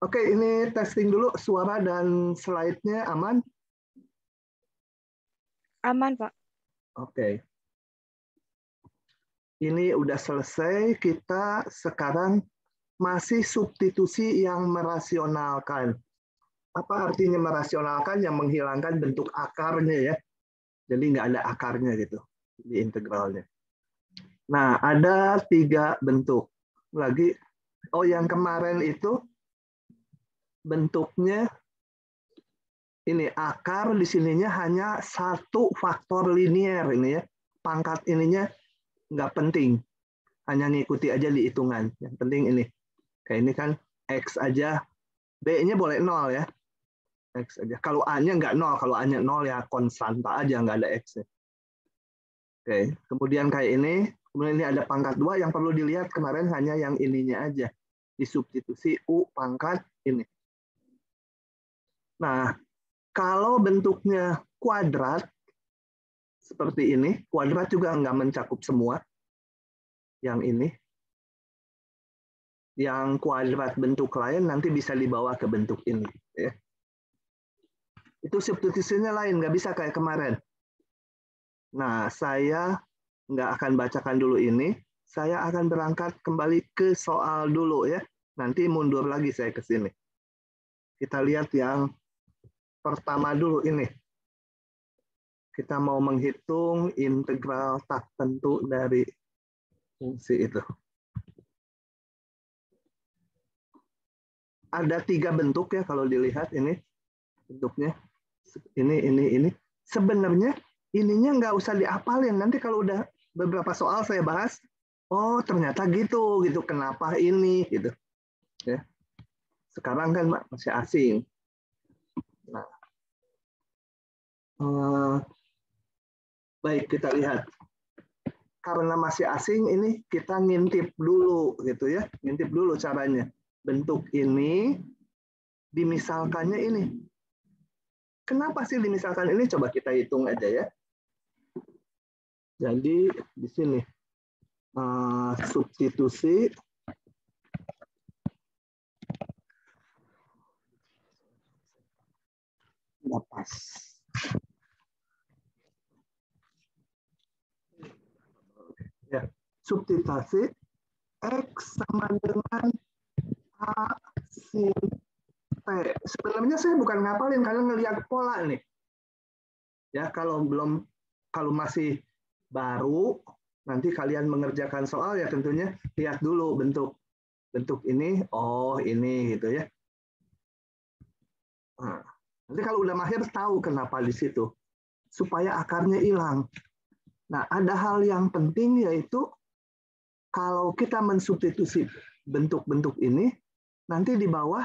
Oke, ini testing dulu suara dan slide-nya aman? Aman, Pak. Oke. Ini udah selesai, kita sekarang masih substitusi yang merasionalkan. Apa artinya merasionalkan? Yang menghilangkan bentuk akarnya ya. Jadi nggak ada akarnya gitu di integralnya. Nah, ada 3 bentuk. Lagi, yang kemarin itu bentuknya ini akar di sininya hanya satu faktor linier ini ya. Pangkat ininya nggak penting, hanya ngikuti aja di hitungan. Yang penting ini, kayak ini kan X aja, B-nya boleh 0 ya, X aja. Kalau A-nya nggak 0, kalau A-nya 0 ya konstanta aja, nggak ada X-nya. Oke, kemudian kayak ini, kemudian ini ada pangkat 2, yang perlu dilihat kemarin hanya yang ininya aja, disubstitusi U pangkat ini. Nah, kalau bentuknya kuadrat, seperti ini, kuadrat juga nggak mencakup semua, yang ini, yang kuadrat bentuk lain nanti bisa dibawa ke bentuk ini. Ya. Itu substitusinya lain, nggak bisa kayak kemarin. Nah, saya nggak akan bacakan dulu ini, saya akan berangkat kembali ke soal dulu ya. Nanti mundur lagi saya ke sini. Kita lihat yang pertama dulu ini. Kita mau menghitung integral tak tentu dari fungsi itu. Ada 3 bentuk ya kalau dilihat ini bentuknya. Ini. Sebenarnya ininya nggak usah diapalin. Nanti kalau udah beberapa soal saya bahas, oh ternyata gitu, kenapa ini, gitu. Ya. Sekarang kan masih asing. Nah, baik kita lihat. Karena masih asing, ini kita ngintip dulu, gitu ya. Ngintip dulu caranya. Bentuk ini, dimisalkannya ini. Kenapa sih dimisalkan ini? Coba kita hitung aja ya. Jadi di sini substitusi nggak pas. Ya, substitusi X sama dengan A sin T. Sebenarnya saya bukan ngapalin karena ngelihat pola nih. Ya, kalau masih baru, nanti kalian mengerjakan soal ya tentunya lihat dulu bentuk ini, oh ini gitu ya. Nah, nanti kalau udah mahir tahu kenapa di situ, supaya akarnya hilang. Nah, ada hal yang penting yaitu kalau kita mensubstitusi bentuk-bentuk ini, nanti di bawah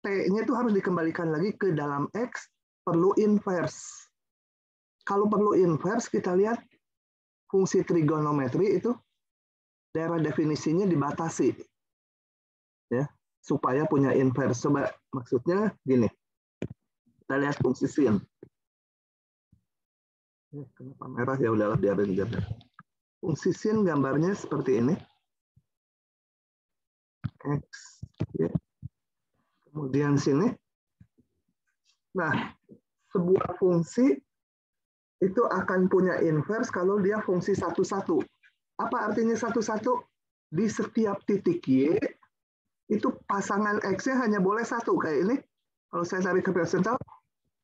T-nya itu harus dikembalikan lagi ke dalam X, perlu inverse. Kalau perlu inverse, kita lihat fungsi trigonometri itu daerah definisinya dibatasi. Ya, supaya punya inverse. Coba maksudnya gini. Kita lihat fungsi sin. Kenapa merah ya udahlah biarin aja. Fungsi sin gambarnya seperti ini. X. Ya. Kemudian sini. Nah, sebuah fungsi itu akan punya inverse kalau dia fungsi satu-satu. Apa artinya satu-satu? Di setiap titik Y, itu pasangan X-nya hanya boleh satu. Kayak ini, kalau saya cari ke persental,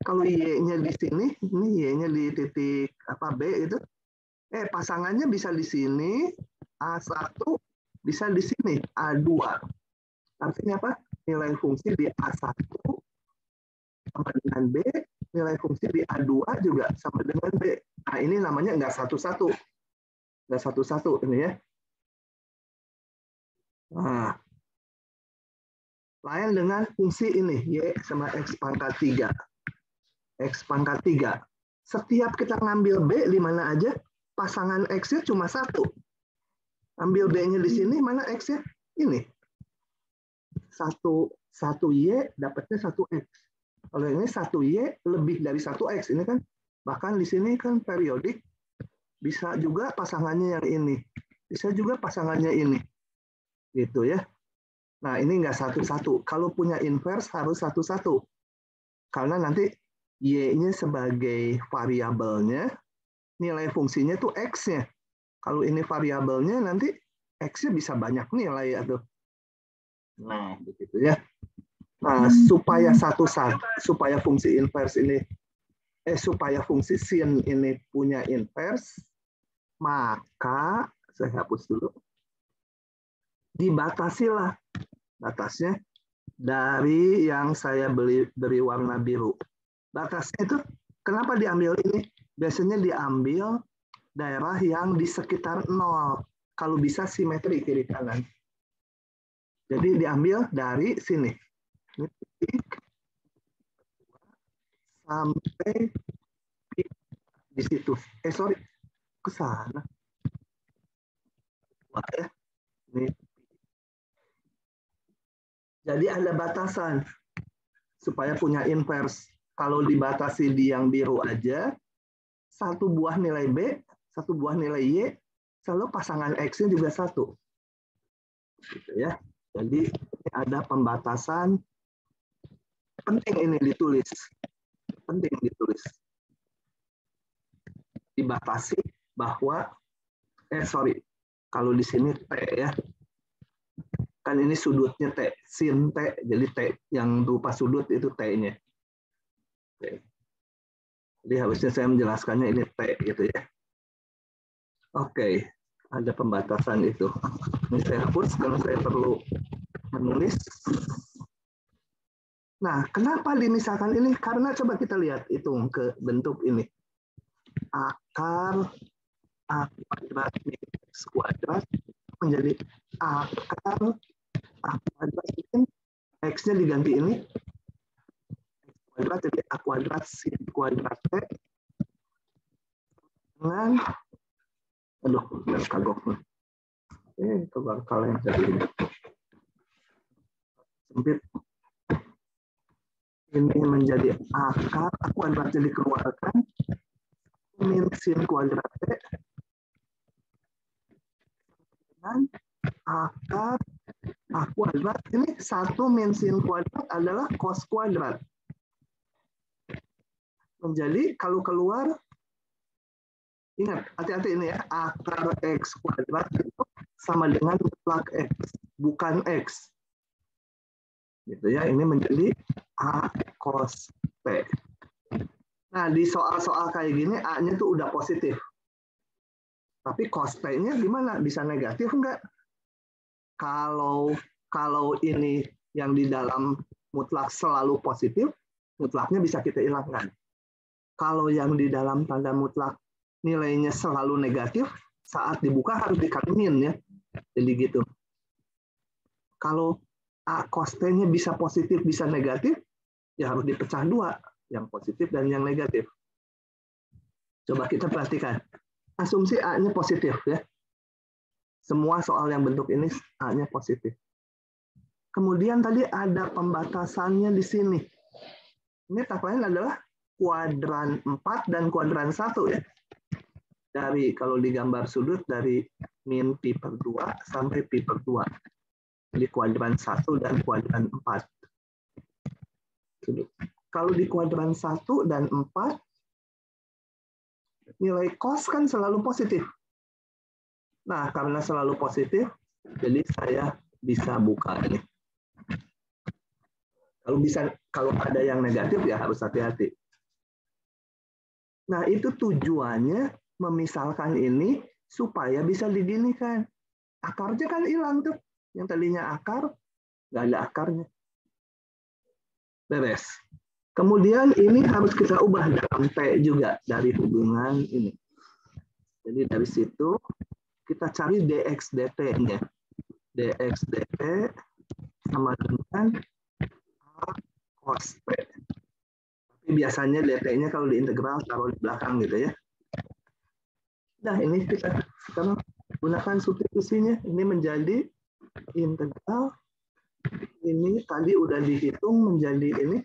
kalau Y-nya di sini, ini Y-nya di titik B itu, pasangannya bisa di sini, A1, bisa di sini, A2. Artinya apa? Nilai fungsi di A1 sama dengan B, nilai fungsi di A2 juga sama dengan B. Nah, ini namanya nggak satu-satu. Nggak satu-satu ini ya. Nah, lain dengan fungsi ini, Y sama X pangkat 3. X pangkat 3. Setiap kita ngambil B di mana aja, pasangan X-nya cuma satu. Ambil B-nya di sini, mana X-nya? Ini. Satu Y dapatnya satu X. Kalau ini satu Y lebih dari satu X. Ini kan, bahkan di sini kan periodik, bisa juga pasangannya yang ini. Bisa juga pasangannya ini. Gitu ya. Nah, ini nggak satu-satu. Kalau punya inverse harus satu-satu. Karena nanti Y-nya sebagai variabelnya, nilai fungsinya tuh X-nya. Kalau ini variabelnya, nanti X-nya bisa banyak nilai. Nah, begitu ya. Nah, supaya fungsi inverse ini, supaya fungsi sin ini punya inverse, maka, saya hapus dulu, dibatasilah batasnya dari yang saya beri warna biru. Batasnya itu kenapa diambil ini? Biasanya diambil daerah yang di sekitar 0. Kalau bisa simetri kiri kanan. Jadi diambil dari sini. Sampai di situ. Sorry, ke sana. Ya. Ini. Jadi ada batasan supaya punya inverse. Kalau dibatasi di yang biru aja, satu buah nilai B, satu buah nilai Y, selalu pasangan X-nya juga satu. Gitu ya. Jadi ada pembatasan, penting ini ditulis. Penting ditulis. Dibatasi bahwa, kalau di sini T ya, kan ini sudutnya T, sin T, jadi T yang berupa sudut itu T-nya. Jadi harusnya saya menjelaskannya ini T gitu ya. Oke, ada pembatasan itu. Ini saya hapus karena saya perlu menulis. Nah, kenapa dimisalkan ini? Karena coba kita lihat hitung ke bentuk ini. Akar A kuadrat X kuadrat menjadi akar A kuadrat ini, X-nya diganti ini, X kuadrat jadi A kuadrat sin kuadrat T dengan, kagok. Coba kalian tadi ini. Sempit. Ini menjadi akar A kuadrat jadi keluarkan min sin kuadrat T dengan akar A kuadrat. Ini 1 min sin kuadrat adalah cos kuadrat. Menjadi kalau keluar, ingat, hati-hati ini ya, akar X kuadrat itu sama dengan mutlak X, bukan X. Gitu ya, ini menjadi A cos T. Nah, di soal-soal kayak gini, A-nya tuh udah positif. Tapi cos T-nya gimana? Bisa negatif enggak? Kalau ini yang di dalam mutlak selalu positif, mutlaknya bisa kita hilangkan. Kalau yang di dalam tanda mutlak nilainya selalu negatif, saat dibuka harus dikalimin ya. Jadi gitu. Kalau A cos T-nya bisa positif, bisa negatif, ya harus dipecah dua, yang positif dan yang negatif. Coba kita perhatikan. Asumsi A-nya positif ya. Semua soal yang bentuk ini A-nya positif. Kemudian tadi ada pembatasannya di sini. Ini tahap lain adalah kuadran 4 dan kuadran 1 ya. Dari kalau digambar sudut dari min pi per 2 sampai pi per 2. Jadi kuadran 1 dan kuadran 4. Kalau di kuadran 1 dan 4, nilai cos kan selalu positif. Nah, karena selalu positif, jadi saya bisa buka ini. Kalau ada yang negatif ya harus hati-hati. Nah, itu tujuannya memisalkan ini supaya bisa diginikan. Akarnya kan hilang tuh. Yang tadinya akar, nggak ada akarnya. Beres. Kemudian ini harus kita ubah dalam T juga dari hubungan ini. Jadi dari situ kita cari dx dt-nya. Dx dt sama dengan A cos T. Tapi biasanya dt-nya kalau diintegral taruh di belakang gitu ya. Nah, ini kita sekarang gunakan substitusinya. Ini menjadi integral. Ini tadi udah dihitung menjadi ini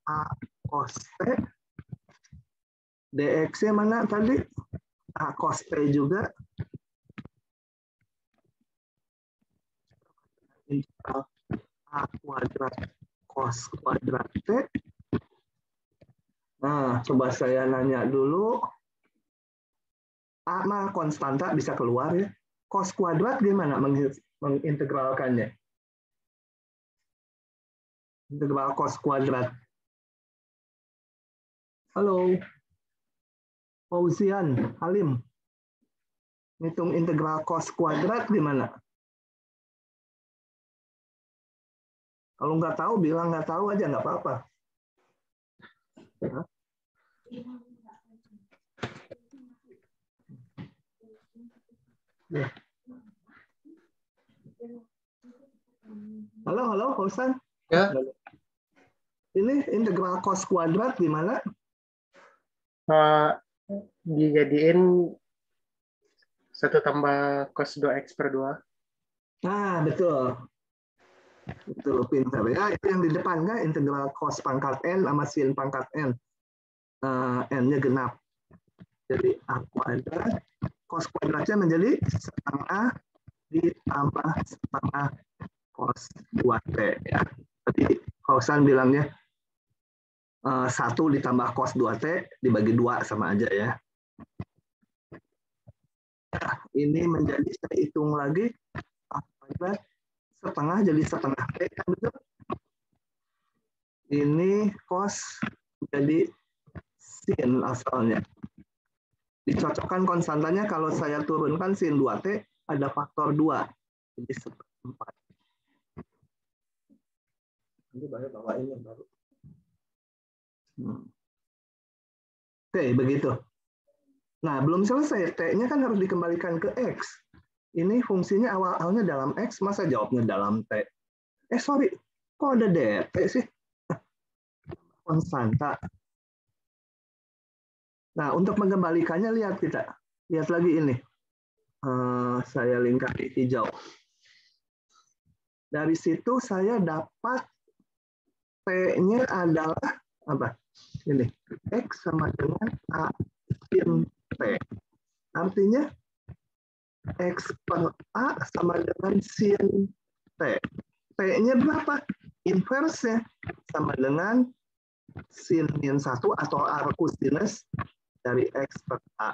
A cos T. Dx-nya mana tadi? A cos T juga. integral A kuadrat cos kuadrat T. Nah, coba saya nanya dulu. A mah konstanta bisa keluar ya. Cos kuadrat gimana mengintegralkannya? Integral cos kuadrat. Halo. Fauzian, Halim. Hitung integral cos kuadrat gimana? Kalau nggak tahu, bilang nggak tahu aja, nggak apa-apa. Ya. Halo, Hosan. Ya. Ini integral cos kuadrat gimana? Dijadiin 1 tambah cos 2x per 2. Nah, betul. Betul, pintar ya. Itu yang di depan kan, integral cos pangkat N sama sin pangkat N. N-nya genap. Jadi A kuadrat, cos kuadratnya menjadi setengah ditambah setengah cos 2T. Ya. Tadi Hosan bilangnya 1 ditambah cos 2T dibagi 2 sama aja ya. Nah, ini menjadi, saya hitung lagi, A kuadrat setengah jadi setengah T kan betul? Ini cos jadi sin asalnya. Dicocokkan konstantanya kalau saya turunkan sin 2T ada faktor 2. Jadi 1/4. Nanti bawa ini baru. Oke, begitu. Nah, belum selesai. T-nya kan harus dikembalikan ke X. Ini fungsinya awalnya dalam X, masa jawabnya dalam T? Sorry, kok ada DT sih? Konstanta. Nah, untuk mengembalikannya lihat kita. Lihat lagi ini. Saya lingkari hijau. Dari situ saya dapat T-nya adalah apa? Ini. X sama dengan A sin T. Artinya X per A sama dengan sin T. T-nya berapa? Inverse-nya sama dengan sin min 1 atau arccosinus dari X per A.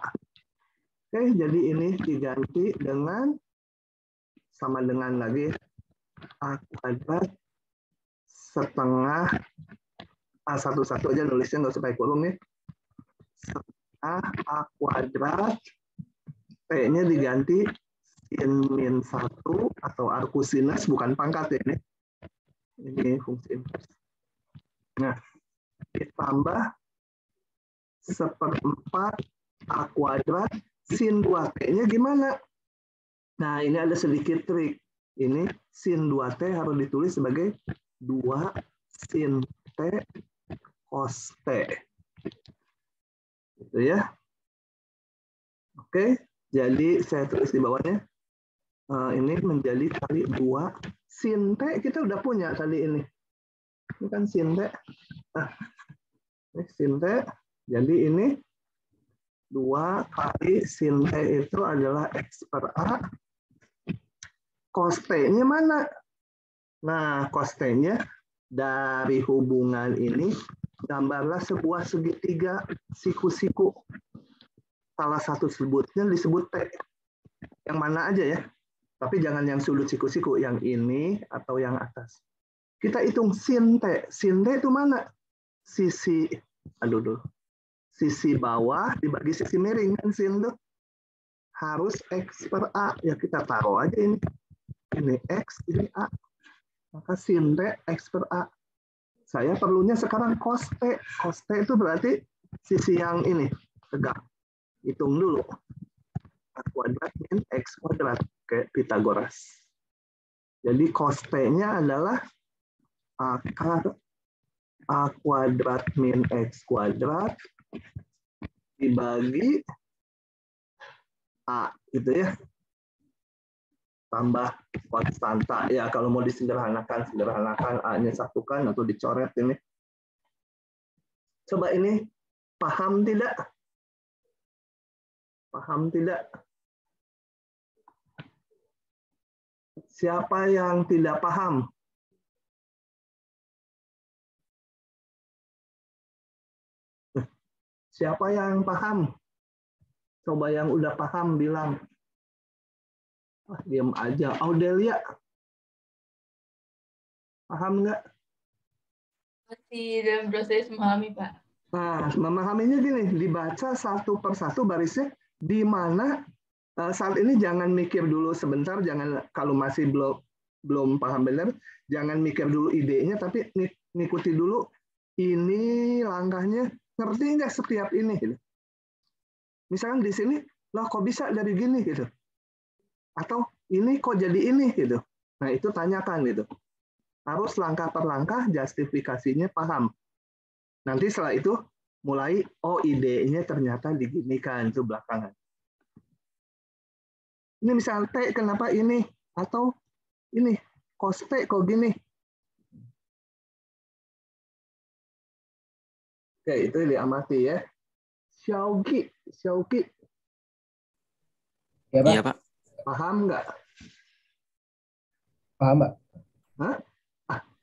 Oke, jadi ini diganti dengan sama dengan lagi A kuadrat setengah A11 aja nulisnya nggak usah pakai kurung nih. Setengah A kuadrat T-nya diganti sin min 1 atau arccosinus, bukan pangkat ya ini. Ini fungsi inverse. Nah, ditambah 1/4 A kuadrat sin 2T-nya gimana? Nah, ini ada sedikit trik. Ini sin 2T harus ditulis sebagai 2 sin T cos T. Gitu ya. Oke, jadi saya tulis di bawahnya. Ini menjadi kali 2 sin T, kita udah punya tadi ini. Ini kan sin T. Ini sin T. Jadi ini 2 kali sin T itu adalah X per A. Cos T-nya mana? Nah, cos T-nya dari hubungan ini, gambarlah sebuah segitiga siku-siku. Salah satu sebutnya disebut T. Yang mana aja ya. Tapi jangan yang sudut siku-siku, yang ini atau yang atas. Kita hitung sin T. Sin T itu mana? Sisi, sisi bawah dibagi sisi miring kan sin tuh. Harus X per A. Ya kita taruh aja ini. Ini X, ini A. Maka sin T X per A. Saya perlunya sekarang cos T. Cos T itu berarti sisi yang ini, tegak. Hitung dulu. A kuadrat min X kuadrat. Kayak Pitagoras. Jadi cos T-nya adalah akar A kuadrat min X kuadrat dibagi A, gitu ya. Tambah konstanta. Ya, kalau mau disederhanakan, sederhanakan A-nya satukan atau dicoret ini. Coba ini, paham tidak? Paham tidak? Siapa yang tidak paham? Siapa yang paham? Coba yang udah paham bilang. Diam aja. Audelia, paham nggak? Masih dalam proses memahami, Pak. Nah, memahaminya gini, dibaca satu persatu barisnya, di mana saat ini jangan mikir dulu sebentar, jangan kalau masih belum paham benar, jangan mikir dulu idenya, tapi ngikuti dulu ini langkahnya, ngerti nggak setiap ini? Gitu. Misalkan di sini, loh kok bisa dari gini gitu, atau ini kok jadi ini gitu. Nah itu tanyakan gitu. Harus langkah per langkah justifikasinya paham. Nanti setelah itu mulai, oh idenya ternyata diginikan, itu belakangan. Ini misal T kenapa ini? Atau ini, cos T kok gini? Oke, itu diamati ya. Xiaoqi. Ya, Pak. Iya, Pak. Paham nggak? Paham, Pak? Hah?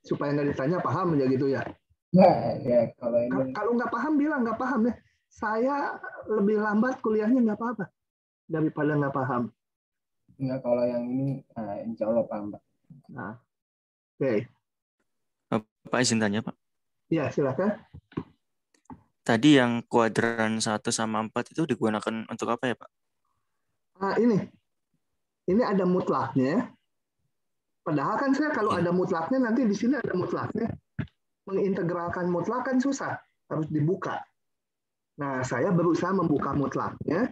Supaya nggak ditanya paham aja gitu ya? Nggak, ya kalau ini. Kalau nggak paham, bilang nggak paham ya. Saya lebih lambat kuliahnya nggak apa-apa. Daripada nggak paham. Nggak, kalau yang ini insya Allah paham, Pak. Nah, oke. Pak izin tanya, Pak. Ya, silakan. Tadi yang kuadran 1 sama 4 itu digunakan untuk apa ya, Pak? Nah, ini ada mutlaknya. Padahal kan saya kalau ada mutlaknya, nanti di sini ada mutlaknya. Mengintegralkan mutlak kan susah. Harus dibuka. Nah, saya berusaha membuka mutlaknya.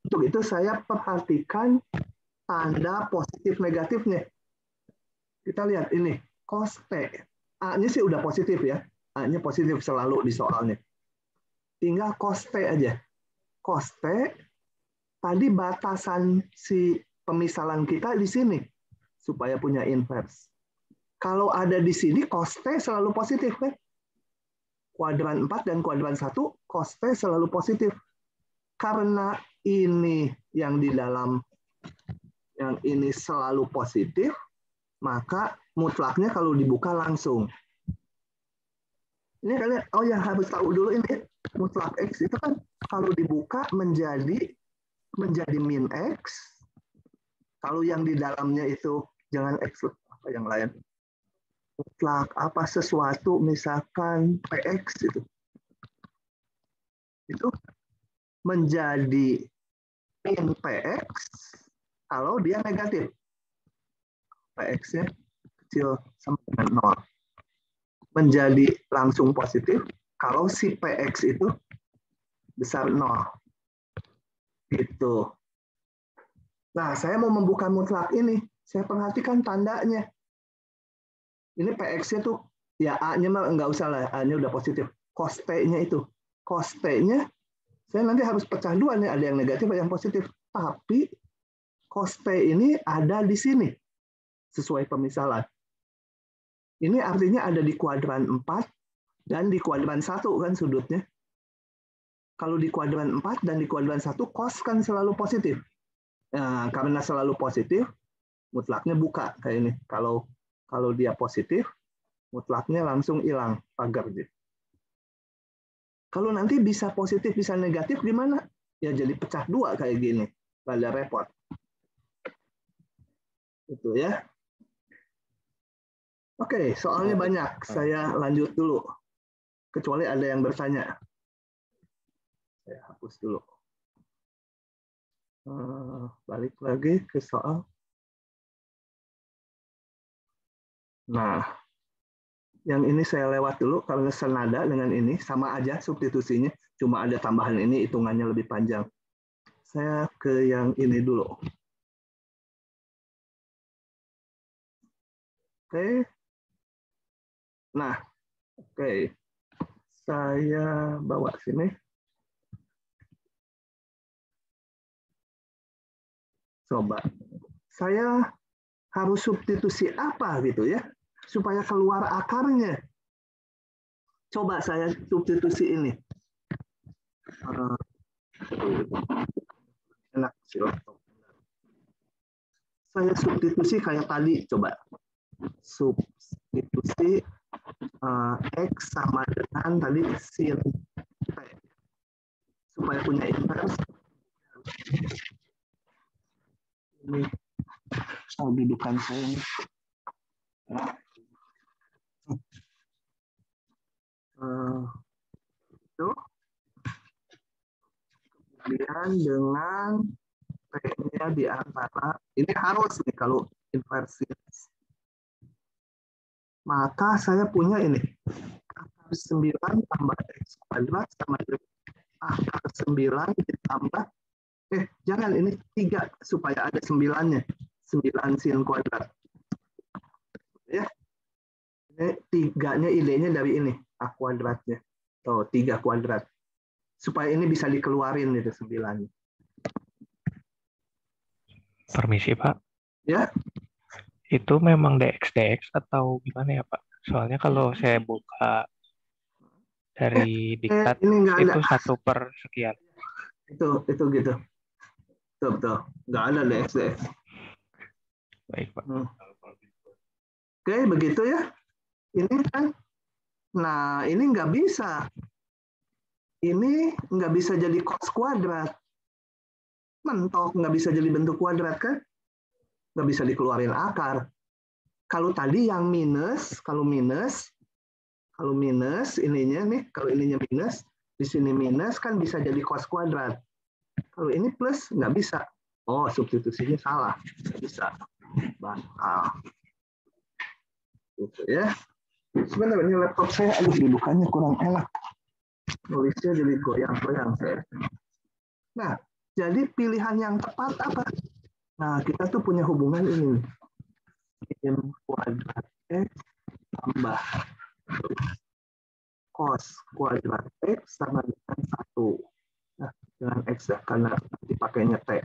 Untuk itu saya perhatikan tanda positif negatifnya. Kita lihat ini, cos T. A-nya sih udah positif ya. A-nya positif selalu di soalnya. Tinggal cos T aja. Cos T, tadi batasan si pemisalan kita di sini. Supaya punya inverse. Kalau ada di sini, cos T selalu positif. Kan? Kuadran 4 dan kuadran 1, cos T selalu positif. Karena ini yang di dalam, yang ini selalu positif, maka mutlaknya kalau dibuka langsung. Ini kalian, oh ya harus tahu dulu ini, mutlak X itu kan kalau dibuka menjadi min X. Kalau yang di dalamnya itu, jangan X, apa yang lain. Mutlak apa sesuatu, misalkan PX itu menjadi min PX kalau dia negatif. PX-nya kecil sama dengan 0. Menjadi langsung positif kalau si PX itu besar 0. Gitu. Nah, saya mau membuka mutlak ini. Saya perhatikan tandanya. Ini PX-nya tuh, ya A-nya mah nggak usah lah, A-nya udah positif. Cos T-nya itu. Cos T-nya, saya nanti harus pecah dua nih, ada yang negatif, ada yang positif. Tapi cos T ini ada di sini, sesuai pemisalan. Ini artinya ada di kuadran 4 dan di kuadran 1 kan sudutnya. Kalau di kuadran 4 dan di kuadran 1, cos kan selalu positif. Nah, karena selalu positif, mutlaknya buka kayak ini. Kalau dia positif, mutlaknya langsung hilang pagar gitu. Kalau nanti bisa positif, bisa negatif gimana? Ya jadi pecah dua kayak gini. Rada repot. Itu ya. Oke, soalnya banyak. Saya lanjut dulu. Kecuali ada yang bertanya. Saya hapus dulu. Balik lagi ke soal. Nah, yang ini saya lewat dulu karena senada dengan ini, sama aja substitusinya, cuma ada tambahan ini, hitungannya lebih panjang. Saya ke yang ini dulu. Oke. Nah, oke. Saya bawa sini. Coba. Saya harus substitusi apa gitu ya, supaya keluar akarnya. Coba saya substitusi ini. Enak sih. Saya substitusi kayak tadi, coba. Substitusi X sama dengan tadi sin T. Supaya punya inverse. Ini dudukan saya nih. Itu. Kemudian dengan T-nya di antara, ini harus nih kalau inversi. Maka saya punya ini, akar 9 tambah X kuadrat sama dengan akar 9 ditambah, jangan, ini 3 supaya ada 9-nya. 9 sin kuadrat. Ya. Ini 3-nya idenya dari ini, A kuadratnya. Tuh, 3 kuadrat. Supaya ini bisa dikeluarin itu 9. Permisi, Pak. Ya. Itu memang DX atau gimana ya, Pak? Soalnya kalau saya buka dari diktat ini itu 1/sekian. Itu gitu. Betul. Nggak ada DX. Baik, Pak. Oke, begitu ya. Ini kan, nah ini nggak bisa. Ini nggak bisa jadi cos kuadrat. Mentok, nggak bisa jadi bentuk kuadrat kan? Nggak bisa dikeluarin akar. Kalau tadi yang minus, kalau minus ininya nih, kalau ininya minus, di sini minus kan bisa jadi cos kuadrat. Kalau ini plus nggak bisa. Oh, substitusinya salah, nggak bisa. Batal. Gitu ya. Sebenarnya ini laptop saya, dudukannya kurang enak. Nulisnya jadi goyang-goyang saya. Nah, jadi pilihan yang tepat apa? Nah, kita tuh punya hubungan ini. Sin kuadrat X tambah cos kuadrat X sama dengan 1. Nah, dengan X ya, karena dipakainya T.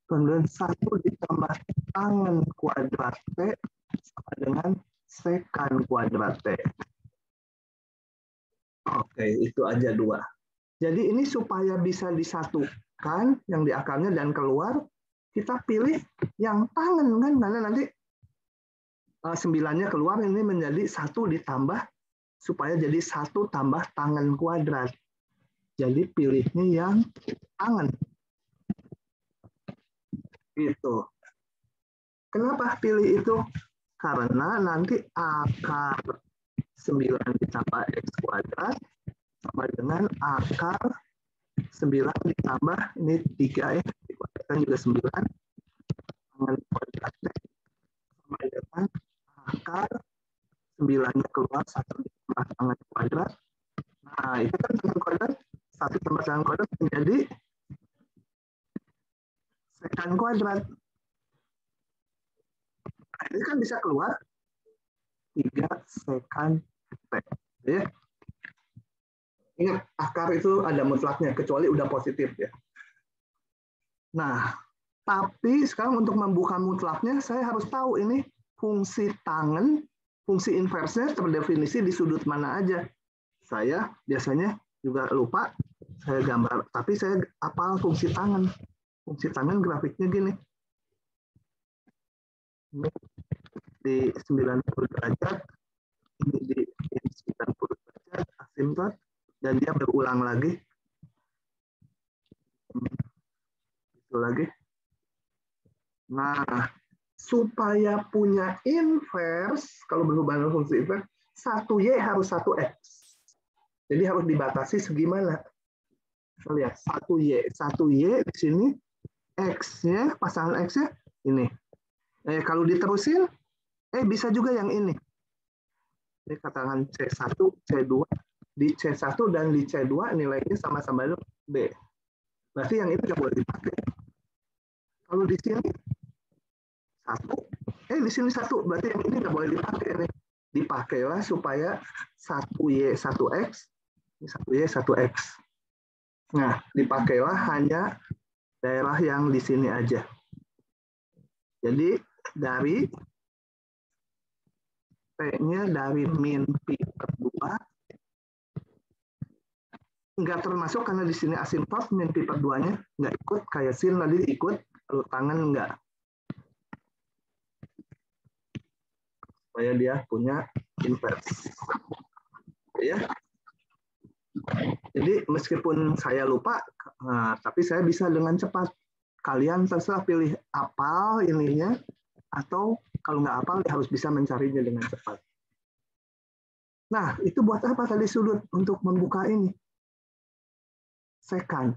Kemudian 1 ditambah tangen kuadrat T sama dengan sekan kuadrat T. Oke, itu aja 2. Jadi ini supaya bisa disatukan yang di akarnya dan keluar, kita pilih yang tangen kan, karena nanti 9-nya keluar, ini menjadi 1 ditambah, supaya jadi 1 tambah tangen kuadrat. Jadi pilihnya yang tangen. Gitu. Kenapa pilih itu? Karena nanti akar 9 ditambah X kuadrat sama dengan akar 9 ditambah, ini 3 ya, dikuadratkan juga 9, tangen kuadrat sama dengan akar 9-nya keluar, 1 ditambah tangen kuadrat. Nah, itu kan tangen kuadrat, 1 tambah tangen kuadrat menjadi sekan kuadrat. Nah, ini kan bisa keluar 3 sekan T. Ya. Ingat, akar itu ada mutlaknya, kecuali udah positif ya. Nah, tapi sekarang untuk membuka mutlaknya, saya harus tahu ini fungsi tangen, fungsi inversnya terdefinisi di sudut mana aja. Saya biasanya juga lupa, saya gambar, tapi saya hafal fungsi tangen. Fungsi tangen grafiknya gini. Ini di 90 derajat, ini di 90 derajat, asimtot, dan dia berulang lagi. Itu lagi. Nah, supaya punya inverse, kalau berhubungan fungsi inverse, 1Y harus 1X. Jadi harus dibatasi segimana? Kita lihat, 1Y di sini, X-nya, pasangan X-nya, ini. Kalau diterusin, bisa juga yang ini. Ini katakan C1, C2, di C1 dan di C2 nilainya sama-sama B. Berarti yang itu nggak boleh dipakai. Kalau di sini 1, di sini 1, berarti yang ini nggak boleh dipakai nih. Dipakailah supaya 1Y 1X, 1Y 1X. Nah, dipakailah hanya daerah yang di sini aja. Jadi dari P-nya dari min pi per 2 nggak termasuk karena di sini asimtot, min pi per 2-nya nggak ikut, kayak sin tadi ikut, kalau tangan nggak. supaya dia punya inverse. Ya. Jadi meskipun saya lupa, tapi saya bisa dengan cepat. Kalian terserah pilih apal ininya, atau kalau nggak apal harus bisa mencarinya dengan cepat. Nah, itu buat apa tadi sudut untuk membuka ini? Secant.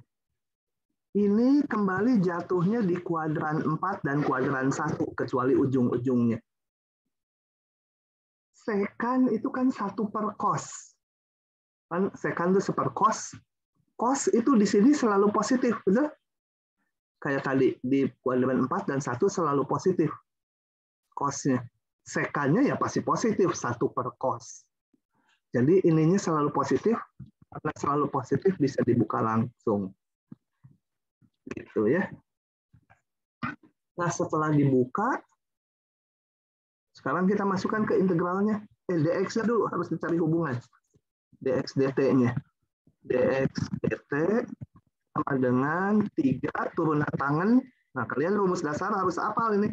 Ini kembali jatuhnya di kuadran 4 dan kuadran 1, kecuali ujung-ujungnya. Secant itu kan 1 per cos. Kan secant itu 1 cos. Cos itu di sini selalu positif, betul? Kayak tadi, di kuadran 4 dan 1 selalu positif. Cosnya. Secantnya ya pasti positif, 1 per cos. Jadi ininya selalu positif, karena selalu positif bisa dibuka langsung. Gitu ya. Nah, setelah dibuka, sekarang kita masukkan ke integralnya. dx-nya dulu harus dicari hubungan. dx dt-nya. dx dt sama dengan 3 turunan tangan. Nah, kalian rumus dasar harus hafal ini.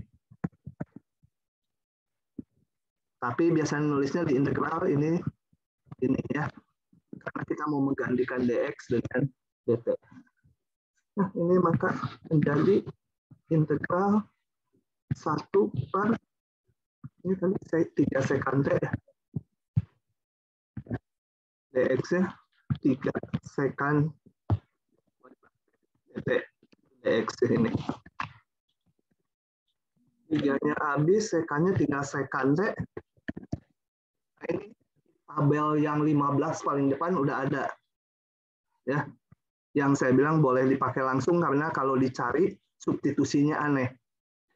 Tapi biasanya nulisnya di integral ini ya. Karena kita mau menggantikan dx dengan dt. Nah, ini maka menjadi integral 1 per ini tadi 3 sekant ya. dx-nya 3 sekant dt dx ini. 3-nya habis, sekannya 3 sekant. Nah, ini tabel yang 15 paling depan udah ada. Ya. Yang saya bilang boleh dipakai langsung karena kalau dicari substitusinya aneh.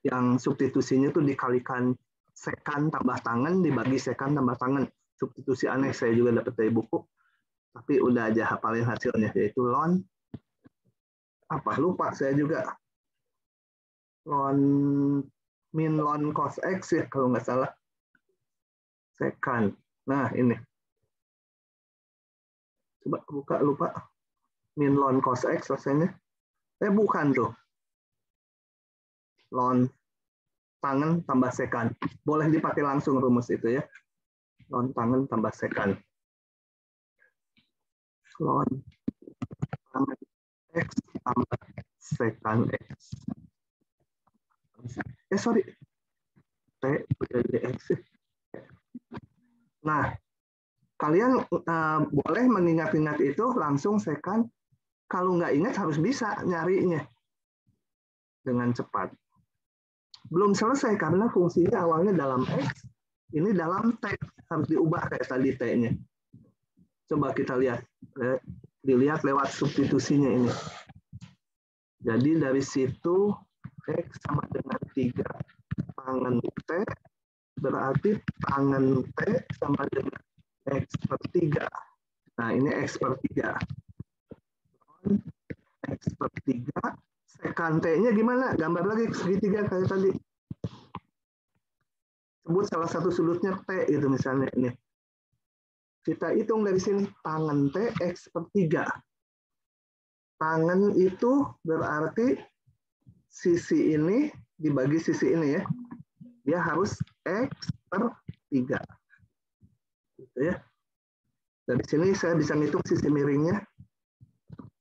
Yang substitusinya itu dikalikan sekan tambah tangan dibagi sekan tambah tangan. Substitusi aneh saya juga dapat dari buku. Tapi udah aja hafalin hasilnya, yaitu ln lupa saya juga. Min ln cos x ya kalau nggak salah. Sekan. Nah, ini. Coba buka, lupa. Min ln cos x rasanya. Bukan tuh. Ln tangan tambah sekan. Boleh dipakai langsung rumus itu ya. Ln tangan tambah sekan. Ln tangan x tambah sekan x. Sorry. T udah dx. Nah, kalian boleh mengingat-ingat itu langsung sekan. Kalau nggak ingat harus bisa nyarinya dengan cepat. Belum selesai karena fungsinya awalnya dalam X, ini dalam T. Harus diubah kayak tadi T-nya. Coba kita lihat. Dilihat lewat substitusinya ini. Jadi dari situ X sama dengan 3 tangan T, berarti tangan T sama dengan X per 3. Nah, ini X per 3. X per 3. Sekan T-nya gimana? Gambar lagi segitiga kayak tadi. Sebut salah satu sudutnya T itu misalnya ini. Kita hitung dari sini tangan T X per 3. Tangan itu berarti sisi ini dibagi sisi ini ya. Dia harus X per 3. Gitu ya. Dari sini saya bisa ngitung sisi miringnya.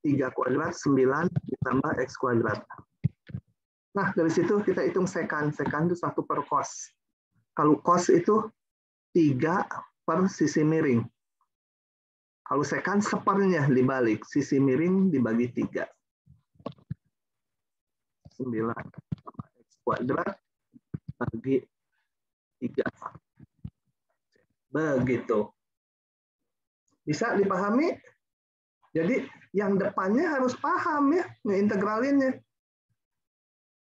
3 kuadrat 9 ditambah X kuadrat. Nah, dari situ kita hitung sekan. Sekan itu 1 per cos. Kalau cos itu 3 per sisi miring. Kalau sekan sepernya dibalik. Sisi miring dibagi 3. 9 tambah X kuadrat bagi 3. Begitu. Bisa dipahami? Jadi yang depannya harus paham ya, ngeintegralinnya.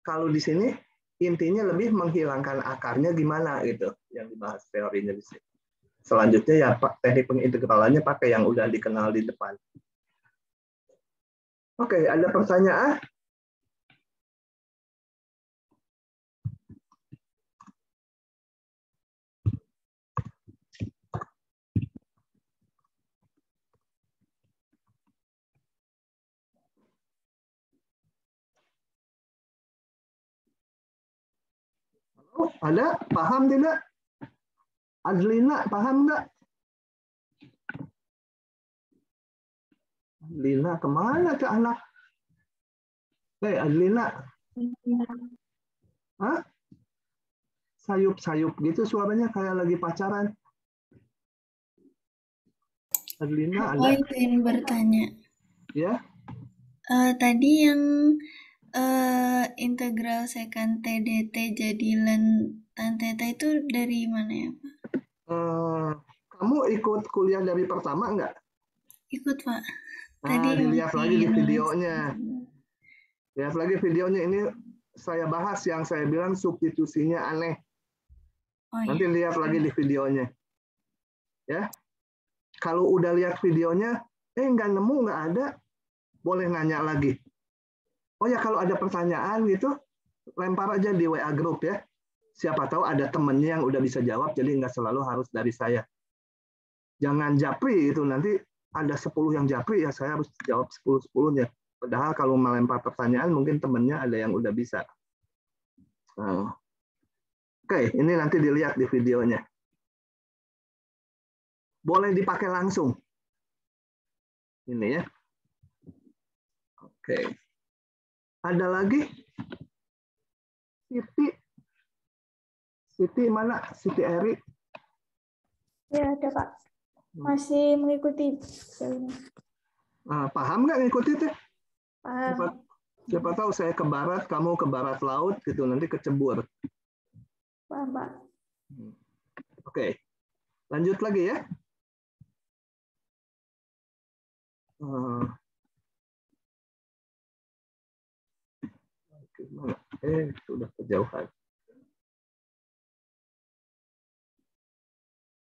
Kalau di sini intinya lebih menghilangkan akarnya gimana gitu, yang dibahas teorinya di sini. Selanjutnya ya teknik pengintegralannya pakai yang udah dikenal di depan. Oke, ada pertanyaan? Ada? Paham tidak? Adlina, paham nggak? Adlina, kemana tuh anak? Adlina. Hah? Sayup-sayup gitu suaranya kayak lagi pacaran. Adlina Oh, ada? ingin bertanya. Ya? Tadi yang integral sekant TDT jadi len tan theta itu dari mana ya, Pak? Kamu ikut kuliah dari pertama nggak? Ikut, Pak. Nah, Tadi dilihat lagi di masih videonya. Lihat lagi videonya, ini saya bahas yang saya bilang substitusinya aneh. Oh, Nanti iya. lihat lagi di videonya. Ya. Kalau udah lihat videonya, nggak nemu, nggak ada, boleh nanya lagi. Oh ya, kalau ada pertanyaan gitu, lempar aja di WA group ya. Siapa tahu ada temennya yang udah bisa jawab, jadi nggak selalu harus dari saya. Jangan japri itu, nanti ada 10 yang japri, ya saya harus jawab 10-10-nya. Padahal kalau melempar pertanyaan, mungkin temennya ada yang udah bisa. Oke, ini nanti dilihat di videonya. Boleh dipakai langsung. Ini ya. Oke. Ada lagi? Siti mana? Siti Eri? Ya, ada Pak. Masih mengikuti. Paham nggak ngikuti itu? Paham. Siapa tahu saya ke barat, kamu ke barat laut, gitu nanti kecebur. Paham, Pak. Oke. Lanjut lagi ya. Sudah kejauhan.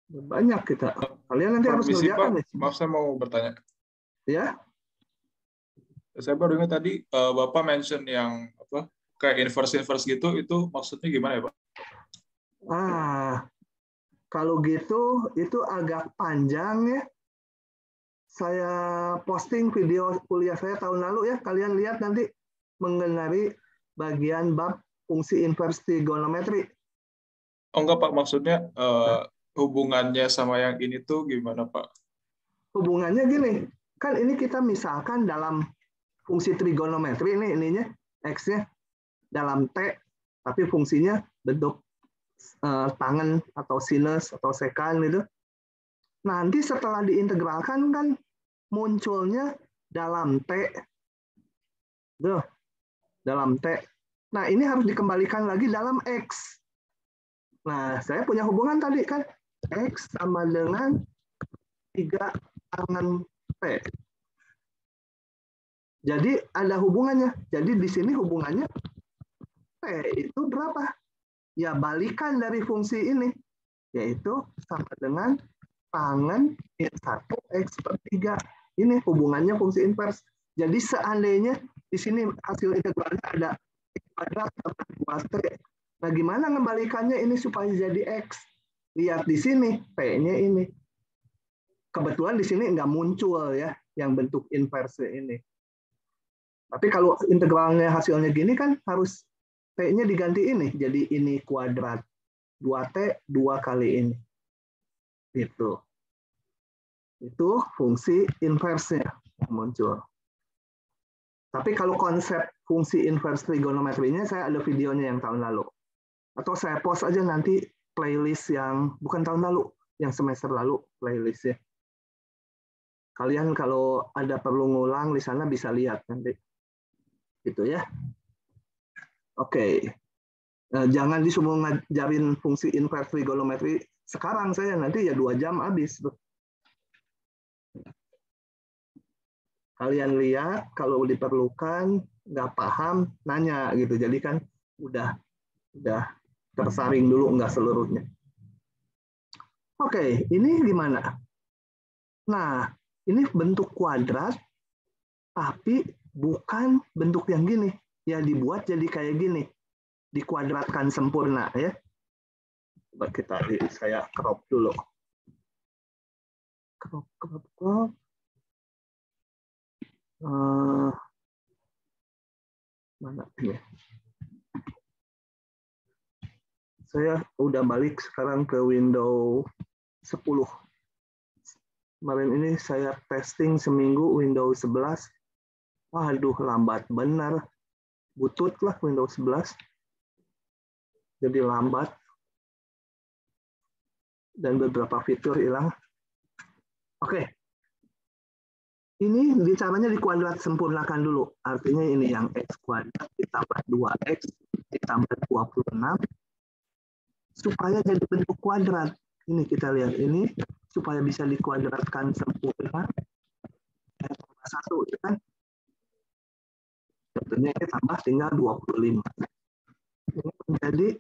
Banyak kita. Kalian nanti harus ngerjakan nih. Maaf, saya mau bertanya. Ya. Saya baru ingat tadi Bapak mention yang apa kayak inverse gitu, itu maksudnya gimana ya, Pak? Kalau gitu itu agak panjang ya. Saya posting video kuliah saya tahun lalu ya. Kalian lihat nanti mengenai bagian bab fungsi inverse trigonometri. Oh enggak Pak, maksudnya hubungannya sama yang ini tuh gimana Pak? Hubungannya gini, kan ini kita misalkan dalam fungsi trigonometri ini ininya x-nya dalam T, tapi fungsinya bentuk tangen atau sinus atau sekan gitu. Nanti setelah diintegralkan kan munculnya dalam T. Tuh, dalam T. Nah, ini harus dikembalikan lagi dalam X. Nah, saya punya hubungan tadi kan. X sama dengan 3 tangen T. Jadi ada hubungannya. Jadi di sini hubungannya T itu berapa? Ya balikan dari fungsi ini. Yaitu sama dengan tangen min 1 X per 3. Ini hubungannya fungsi inverse. Jadi seandainya di sini hasil integralnya ada X kuadrat sama 2T. Nah, gimana ngembalikannya ini supaya jadi X? Lihat di sini, P-nya ini. Kebetulan di sini nggak muncul ya, yang bentuk inverse ini. Tapi kalau integralnya hasilnya gini kan harus T-nya diganti ini. Jadi ini kuadrat. 2T, 2 kali ini. Gitu. Itu fungsi inverse-nya yang muncul. Tapi kalau konsep fungsi inverse trigonometrinya, saya ada videonya yang tahun lalu. Atau saya post aja nanti playlist yang, bukan tahun lalu, yang semester lalu playlistnya. Kalian kalau ada perlu ngulang di sana bisa lihat nanti. Gitu ya. Oke. Jangan disuruh ngajarin fungsi inverse trigonometri sekarang saya, nanti ya 2 jam habis. Kalian lihat, kalau diperlukan, nggak paham, nanya gitu. Jadi kan udah tersaring dulu, nggak seluruhnya. Oke, ini gimana? Nah, ini bentuk kuadrat, tapi bukan bentuk yang gini. Ya dibuat jadi kayak gini. Dikuadratkan sempurna ya. Coba saya crop dulu. Crop. Mana ini? Saya udah balik sekarang ke Windows 10. Kemarin ini saya testing seminggu Windows 11. Waduh, lambat benar. Butut lah Windows 11. Jadi lambat. Dan beberapa fitur hilang. Oke. Ini caranya di kuadrat sempurnakan dulu. Artinya ini yang X kuadrat ditambah 2X ditambah 26. Supaya jadi bentuk kuadrat. Ini kita lihat ini. Supaya bisa dikuadratkan sempurna. Tambah 1, ya kan? Tentunya ini tambah tinggal 25. Ini menjadi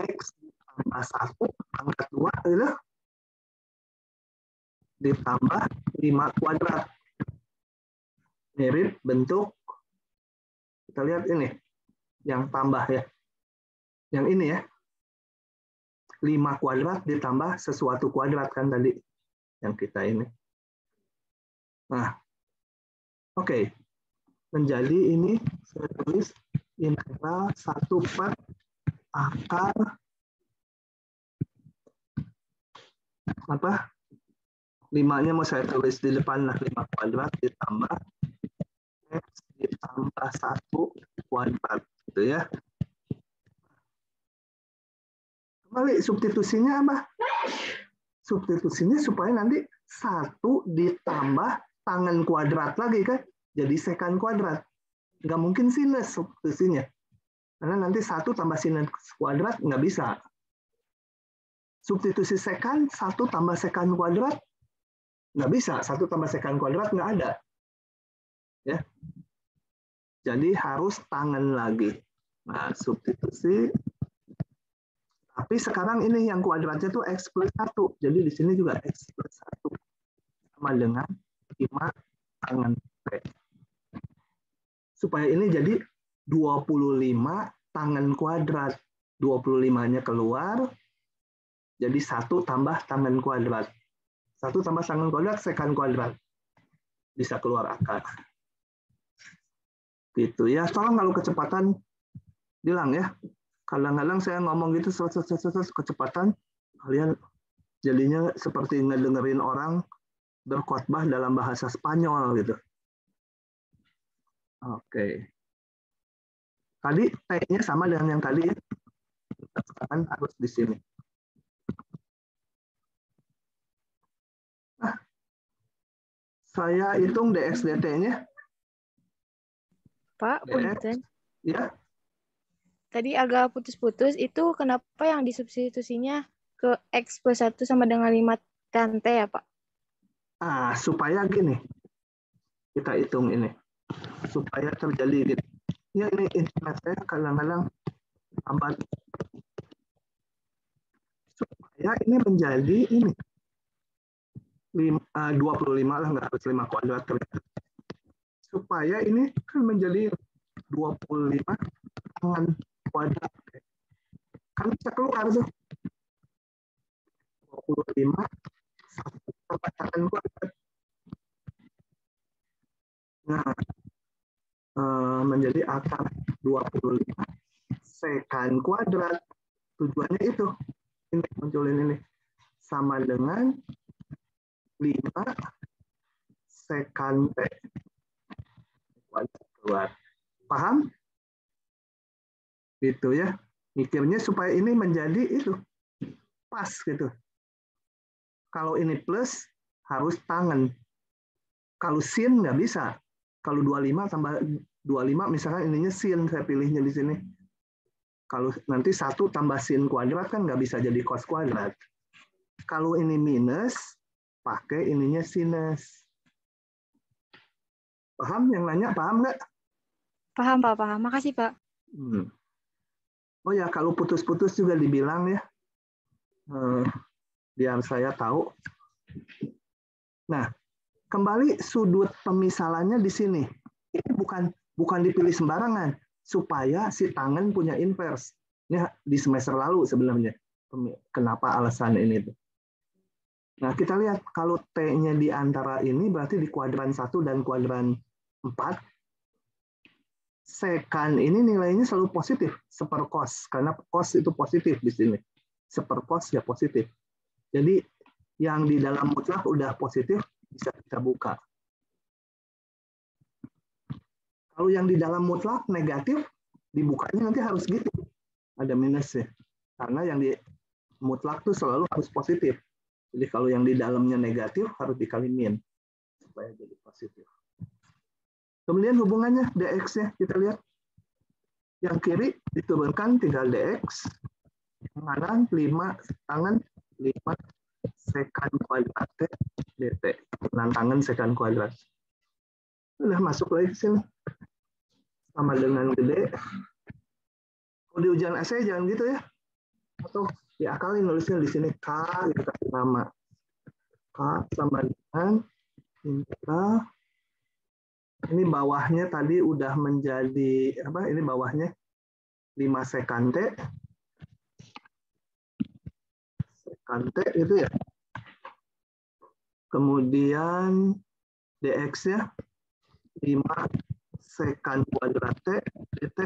X ditambah 1 pangkat 2 gitu. Ditambah 5 kuadrat. Mirip bentuk, kita lihat ini, yang tambah ya. Yang ini ya. 5 kuadrat ditambah sesuatu kuadrat kan tadi. Yang kita ini. Nah, oke. Menjadi ini, saya tulis integral 1/4 akar apa? 5-nya mau saya tulis di depan lah, 5 kuadrat ditambah X ditambah 1 kuadrat. Gitu ya. Kembali substitusinya apa? Substitusinya supaya nanti 1 ditambah tangen kuadrat lagi kan? Jadi sekant kuadrat. Nggak mungkin sinus substitusinya. Karena nanti 1 tambah sinus kuadrat nggak bisa. Substitusi sekant, 1 tambah sekant kuadrat nggak bisa. 1 tambah sekant kuadrat nggak ada. Ya. Jadi harus tangen lagi. Nah, substitusi. Tapi sekarang ini yang kuadratnya tuh X plus 1. Jadi di sini juga X plus 1. Sama dengan 5 tangen P. Supaya ini jadi 25 tangen kuadrat. 25-nya keluar. Jadi 1 tambah tangen kuadrat. 1 tambah tangen kuadrat, sekant kuadrat. Bisa keluar akar. Gitu ya. Tolong kalau kecepatan bilang ya. Kadang-kadang saya ngomong gitu kecepatan, kalian jadinya seperti ngedengerin orang berkhotbah dalam bahasa Spanyol gitu. Oke. Tadi T-nya sama dengan yang tadi ya. Sekarang harus di sini. Nah, saya hitung dx dt-nya. Pak, punten. Ya. Tadi agak putus-putus, itu kenapa yang disubstitusinya ke X plus 1 sama dengan 5 tan T ya, Pak? Supaya gini, kita hitung ini. Supaya terjadi gitu. Ya ini internet saya kadang-kadang lambat. Supaya ini menjadi ini. 25 lah, nggak harus 5 kuadrat. Supaya ini kan menjadi 25 tangan kuadrat. Kan bisa keluar tuh. 25 tambah tangan kuadrat. Nah, menjadi akar 25 sekant kuadrat. Tujuannya itu. Ini munculin ini. Sama dengan 5 sekant P. Kuadrat keluar. Paham? Gitu ya. Mikirnya supaya ini menjadi itu. Pas gitu. Kalau ini plus, harus tangen. Kalau sin nggak bisa. Kalau 25 tambah 25, misalkan ininya sin, saya pilihnya di sini. Kalau nanti 1 tambah sin kuadrat kan nggak bisa jadi cos kuadrat. Kalau ini minus, pakai ininya sinus. Paham? Yang nanya paham nggak? Paham, Pak. Paham. Makasih, Pak. Oh ya, kalau putus-putus juga dibilang ya. Biar saya tahu. Nah, kembali sudut pemisalannya di sini. Ini bukan dipilih sembarangan. Supaya si tangan punya inverse. Ini di semester lalu sebenarnya. Kenapa alasan ini? Nah, kita lihat kalau T-nya di antara ini berarti di kuadran 1 dan kuadran 4. sekan ini nilainya selalu positif, seperkos, karena kos itu positif di sini. Seperkos ya positif. Jadi yang di dalam mutlak udah positif, bisa kita buka. Kalau yang di dalam mutlak negatif, dibukanya nanti harus gitu. Ada minusnya. Karena yang di mutlak tuh selalu harus positif. Jadi kalau yang di dalamnya negatif, harus dikali min. Supaya jadi positif. Kemudian hubungannya dx-nya kita lihat. Yang kiri diturunkan tinggal dx. Yang kanan 5 tangan 5 sekan kuadrat dt. Tangan sekan kuadrat. Udah masuk lagi ke sini. Sama dengan gede. Kalau di ujian essay jangan gitu ya. Atau diakalin nulisnya di sini K gitu kasih nama. K sama dengan integral. Ini bawahnya tadi udah menjadi apa? Ini bawahnya 5 sekan T. Sekan T itu ya. Kemudian dx-nya 5 sekan kuadrat T dt.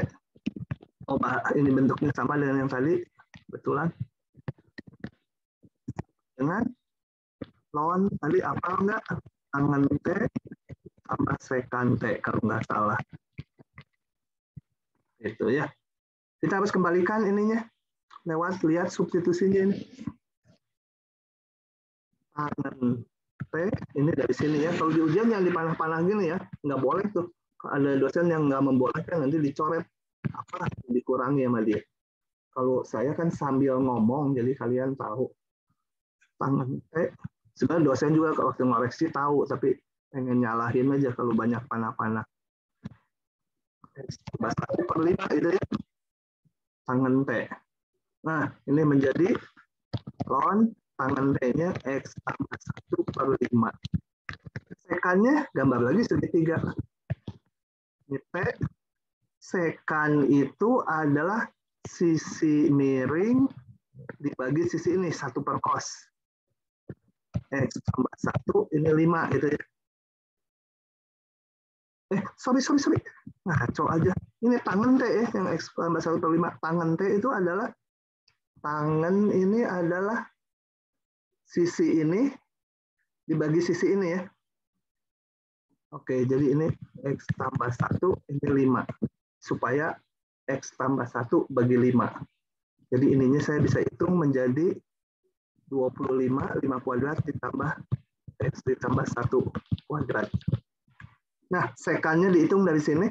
Oh, ini bentuknya sama dengan yang tadi. Betulan. Dengan ln tadi apa enggak? Tangan T sama sekan T kalau nggak salah. Itu ya. Kita harus kembalikan ininya. Lewat lihat substitusinya ini. Tangan T ini dari sini ya. Kalau di ujian yang dipanah-panah gini ya, nggak boleh tuh. Ada dosen yang nggak membolehkan, nanti dicoret apa dikurangi sama dia. Kalau saya kan sambil ngomong, jadi kalian tahu. Tangan T, sebenarnya dosen juga waktu ngoreksi tahu, tapi pengen nyalahin aja kalau banyak panah-panah. 1/5 itu ya. Tangan T. Nah, ini menjadi ln tangan T-nya X tambah 1/5. Sekannya gambar lagi segitiga. Ini T. Sekan itu adalah sisi miring dibagi sisi ini, 1/cos. X tambah 1, ini 5 gitu ya. Sorry. Ngaco aja. Ini tangan T ya, yang X tambah 1/5. Tangan T itu adalah, tangan ini adalah sisi ini dibagi sisi ini ya. Oke, jadi ini X tambah 1, ini 5. Supaya X tambah 1 bagi 5. Jadi ininya saya bisa hitung menjadi 25, 5 kuadrat ditambah X ditambah 1 kuadrat. Nah, sekannya dihitung dari sini.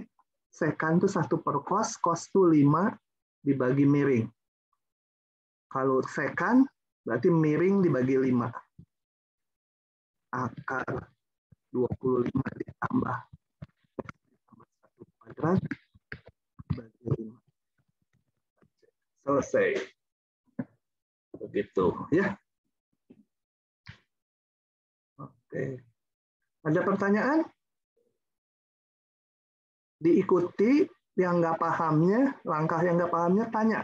Sekan itu 1/cos, cos itu 5 dibagi miring. Kalau sekan, berarti miring dibagi 5. Akar 25 ditambah 1 kuadrat bagi 5. Selesai. Begitu, ya. Oke. Ada pertanyaan? Diikuti yang nggak pahamnya, langkah yang nggak pahamnya tanya.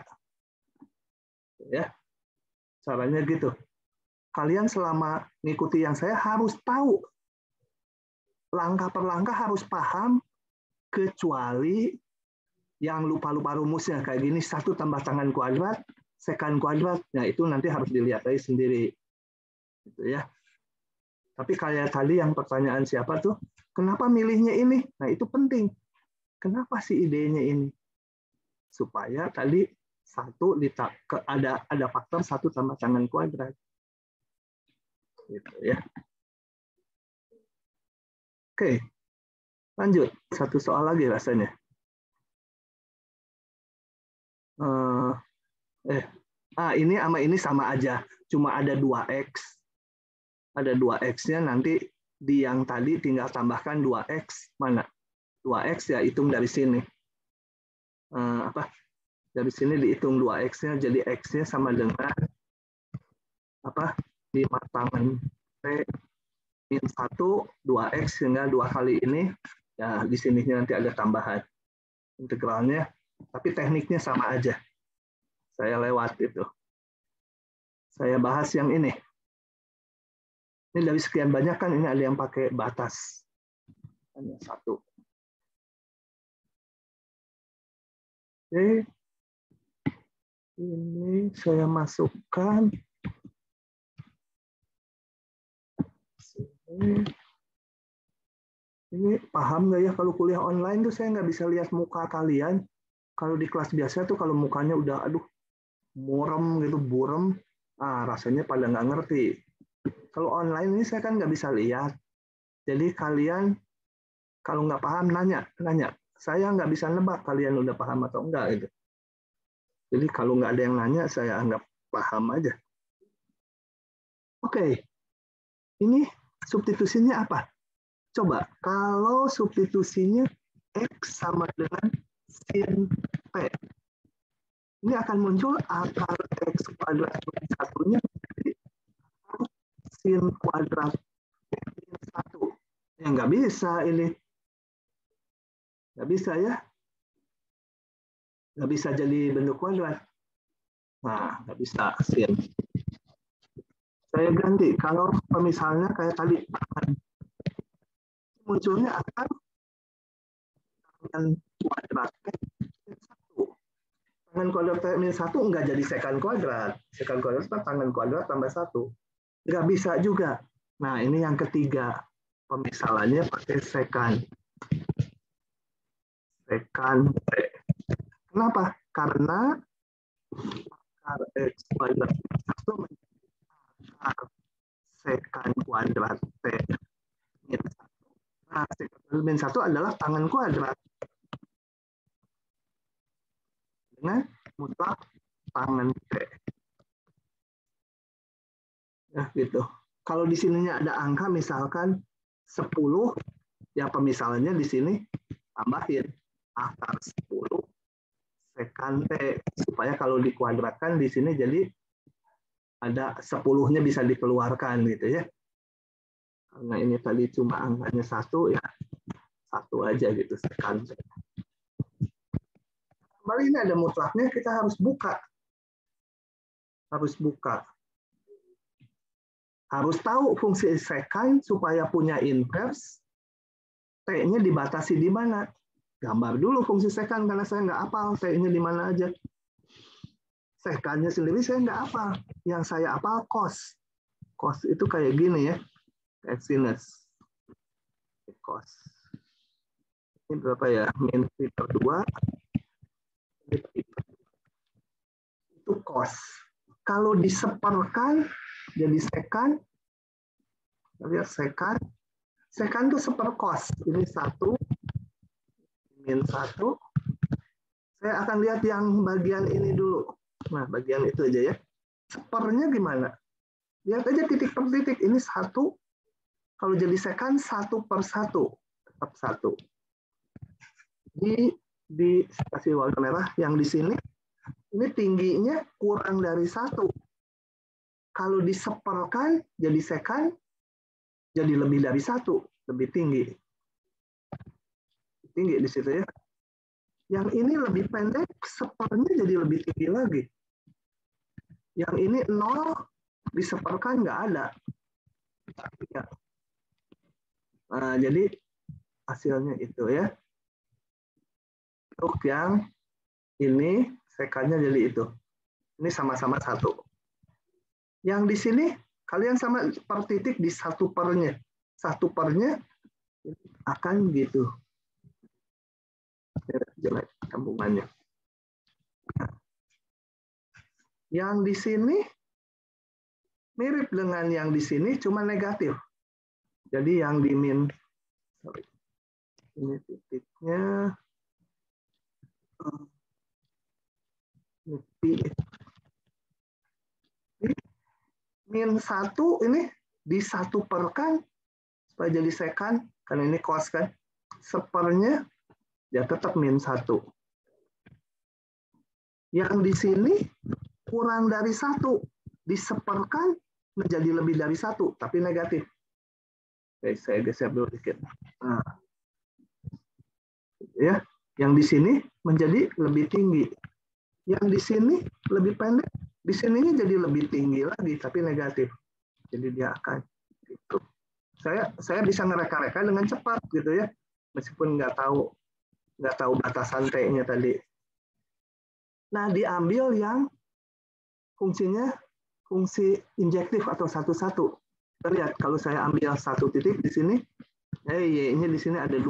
Ya, caranya gitu. Kalian selama ngikuti yang saya harus tahu. Langkah per langkah harus paham, kecuali yang lupa-lupa rumusnya. Kayak gini, 1 tambah tangan kuadrat, sekan kuadrat. Nah, itu nanti harus dilihat aja sendiri. Gitu ya. Tapi kayak tadi yang pertanyaan siapa tuh, kenapa milihnya ini? Nah, itu penting. Kenapa sih idenya ini? Supaya tadi ada faktor 1 tambah tangan kuadrat. Gitu ya. Oke. Lanjut. 1 soal lagi rasanya. Ini sama ini sama aja. Cuma ada 2X. Ada 2X-nya, nanti di yang tadi tinggal tambahkan 2X. Mana? 2X ya hitung dari sini. Dari sini dihitung 2X-nya, jadi X-nya sama dengan 5 tangan T min 1, 2X, sehingga 2 kali ini, ya di sininya nanti ada tambahan integralnya, tapi tekniknya sama aja. Saya lewat itu. Saya bahas yang ini. Ini dari sekian banyak kan, ini ada yang pakai batas. Hanya 1. Oke. Ini saya masukkan. Sini. Ini paham nggak ya kalau kuliah online tuh saya nggak bisa lihat muka kalian. Kalau di kelas biasa tuh kalau mukanya udah aduh murem gitu, burem, rasanya pada nggak ngerti. Kalau online ini saya kan nggak bisa lihat. Jadi kalian kalau nggak paham nanya. Saya nggak bisa nebak kalian udah paham atau enggak gitu. Jadi kalau nggak ada yang nanya saya anggap paham aja. Oke, ini substitusinya apa? Coba, kalau substitusinya X sama dengan sin T. Ini akan muncul akar X kuadrat min 1-nya menjadi sin kuadrat min 1. Ya, nggak bisa ini. Nggak bisa ya. Nggak bisa jadi bentuk kuadrat. Nah, nggak bisa sin. Saya ganti, kalau misalnya kayak tadi, munculnya akan tangan kuadrat min 1. Tangan kuadrat min 1 nggak jadi sekan kuadrat. Sekan kuadrat itu tangan kuadrat tambah 1. Nggak bisa juga. Nah, ini yang ketiga. Pemisalannya pakai sekan. Sekan T. Kenapa? Karena akar X kuadrat min 1 menjadi akar sekan kuadrat T min 1. Nah, sekan min 1 adalah tangan kuadrat. Dengan mutlak tangan T. Nah, gitu. Kalau di sininya ada angka misalkan 10, ya pemisalannya di sini tambahin akar 10 sekan T. Supaya kalau dikuadratkan di sini jadi ada 10-nya bisa dikeluarkan gitu ya. Karena ini tadi cuma angkanya 1 ya. 1 aja gitu sekan T. Kembali ini ada mutlaknya, kita harus buka. Harus buka. Harus tahu fungsi sekan supaya punya inverse, T-nya dibatasi di mana. Gambar dulu fungsi sekan, karena saya nggak hafal T-nya di mana aja. Sekannya sendiri saya nggak hafal. Yang saya hafal cos. Cos itu kayak gini ya. Kayak sinus. Cos. Ini berapa ya? Min pi per 2. Itu cos. Kalau diseperkan jadi sekan, lihat sekan itu seperkos. Ini 1 min 1. Saya akan lihat yang bagian ini dulu. Nah, bagian itu aja ya. Sepernya gimana? Lihat aja titik per titik. Ini 1. Kalau jadi sekan 1 per 1. Tetap 1. Di kasih warna merah yang di sini, ini tingginya kurang dari 1. Kalau diseperkan jadi sekan, jadi lebih dari 1, lebih tinggi. Tinggi di situ ya. Yang ini lebih pendek, sepernya jadi lebih tinggi lagi. Yang ini 0, diseperkan nggak ada. Nah, jadi hasilnya itu ya. Untuk yang ini, sekannya jadi itu. Ini sama-sama 1. Yang di sini, kalian sama per titik di 1 pernya. 1 pernya akan gitu. Jelek sambungannya. Yang di sini mirip dengan yang di sini, cuma negatif. Jadi yang di min, ini titiknya, min 1 ini di 1 perkan, supaya jadi sekan, karena ini cos kan, sepernya ya tetap min 1. Yang di sini kurang dari 1, diseperkan menjadi lebih dari 1, tapi negatif. Oke, saya geser dulu dikit. Nah. Ya, yang di sini menjadi lebih tinggi. Yang di sini lebih pendek, di sininya jadi lebih tinggi lagi, tapi negatif. Jadi dia akan gitu. Saya bisa ngereka-reka dengan cepat gitu ya, meskipun nggak tahu batasan T-nya tadi. Nah, diambil yang fungsinya fungsi injektif atau satu-satu. Kita lihat kalau saya ambil satu titik di sini, Y-nya di sini ada 2.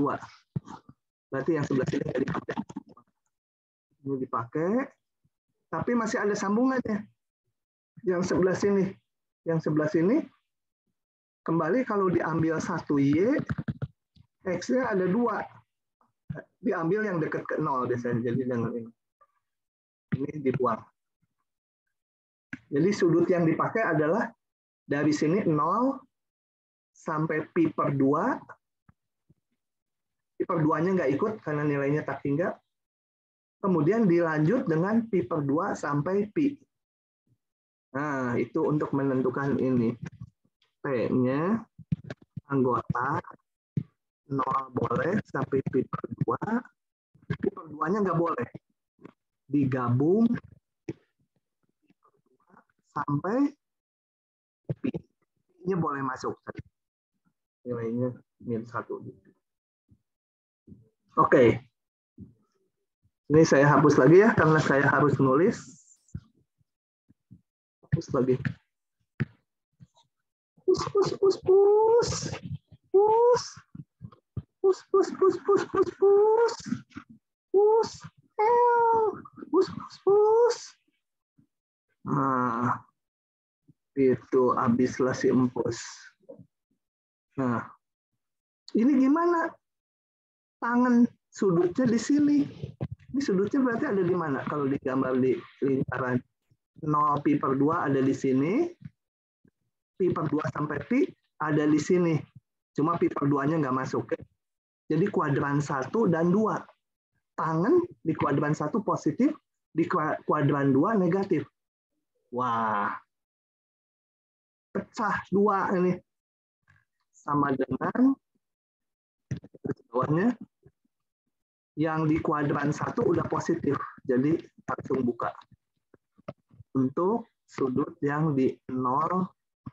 Berarti yang sebelah sini nggak dipakai. Ini dipakai, tapi masih ada sambungannya. Yang sebelah sini, kembali kalau diambil 1Y, X-nya ada 2. Diambil yang dekat ke 0 biasanya. Jadi dengan ini dibuang. Jadi sudut yang dipakai adalah dari sini 0 sampai pi per 2. Pi per 2-nya nggak ikut karena nilainya tak hingga. Kemudian dilanjut dengan pi per 2 sampai pi. Nah, itu untuk menentukan ini. P-nya anggota 0 boleh sampai pi per 2. Pi per 2-nya nggak boleh. Digabung sampai pi-nya boleh masuk. Nilainya -1. Oke. Ini saya hapus lagi ya, karena saya harus nulis. Hapus lagi. Pus. Nah, itu habislah si empus. Nah, ini gimana? Tangan sudutnya di sini. Ini sudutnya berarti ada di mana? Kalau digambar di lingkaran 0 pi per 2 ada di sini. Pi per 2 sampai pi ada di sini. Cuma pi per 2-nya nggak masuk. Jadi kuadran 1 dan 2. Tangan di kuadran 1 positif, di kuadran 2 negatif. Wah. Pecah 2 ini. Sama dengan bawahnya. Yang di kuadran 1 udah positif. Jadi langsung buka. Untuk sudut yang di 0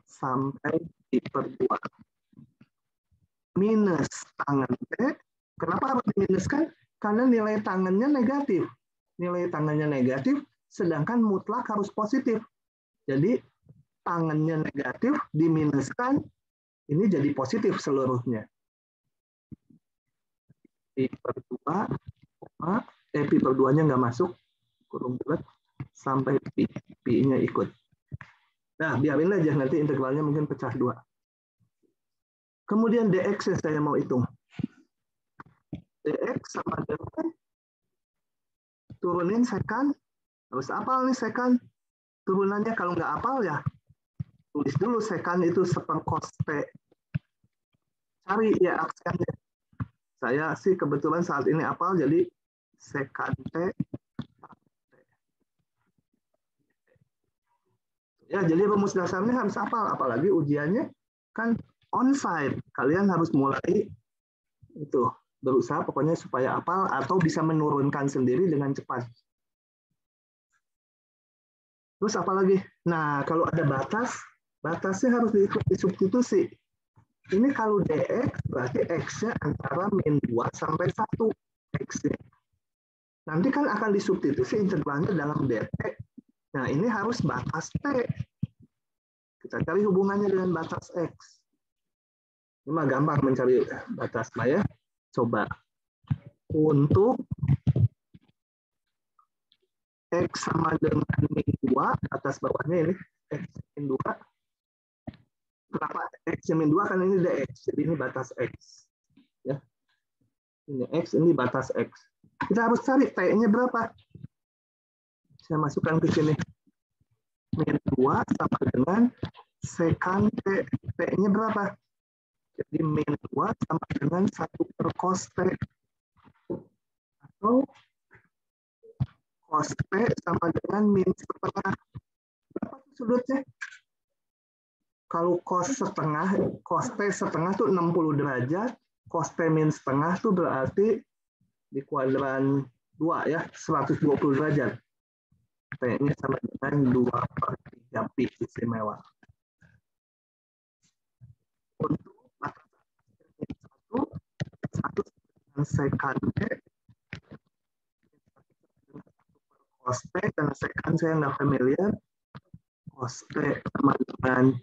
sampai pi per 2. Minus tangan T. Kenapa harus diminuskan? Karena nilai tangannya negatif. Nilai tangannya negatif, sedangkan mutlak harus positif. Jadi tangannya negatif, diminuskan, ini jadi positif seluruhnya. Pi per 2, pi per 2-nya nggak masuk, kurung bulat, sampai pi. Pi-nya ikut. Nah, biarin aja, nanti integralnya mungkin pecah 2. Kemudian dx saya mau hitung. Dx sama dengan turunin sekant. Harus apal nih sekant. Turunannya kalau nggak apal ya tulis dulu sekant itu seperkos T. Cari ya aksennya. Saya sih kebetulan saat ini apal jadi sekant T. Ya, jadi rumus dasarnya harus apal, apalagi ujiannya kan onsite. Kalian harus mulai itu berusaha pokoknya supaya apal atau bisa menurunkan sendiri dengan cepat. Terus apa lagi? Nah, kalau ada batas, batasnya harus disubstitusi. Ini kalau dx berarti x-nya antara min 2 sampai 1 x-nya. Nanti kan akan disubstitusi integralnya dalam dt. Nah, ini harus batas t. Kita cari hubungannya dengan batas x. Ini mah gampang mencari batas lah ya. Coba. Untuk x sama dengan min 2, atas bawahnya ini x min 2. Kenapa x min 2? Karena ini dx. Jadi ini batas x. Ya. Ini x, ini batas x. Kita harus cari t-nya berapa. Saya masukkan ke sini. Min 2 sama dengan sekant t. T-nya berapa? Jadi min 2 sama dengan 1 per cos T. Atau cos T sama dengan min setengah. Berapa sudutnya? Kalau cos setengah, cos T setengah itu 60 derajat. Cos T min setengah itu berarti di kuadran 2 ya, 120 derajat. T-nya sama dengan 2 per 3 pi istimewa. Untuk satu sekant T cos T, karena secant saya nggak familiar. Cos T sama dengan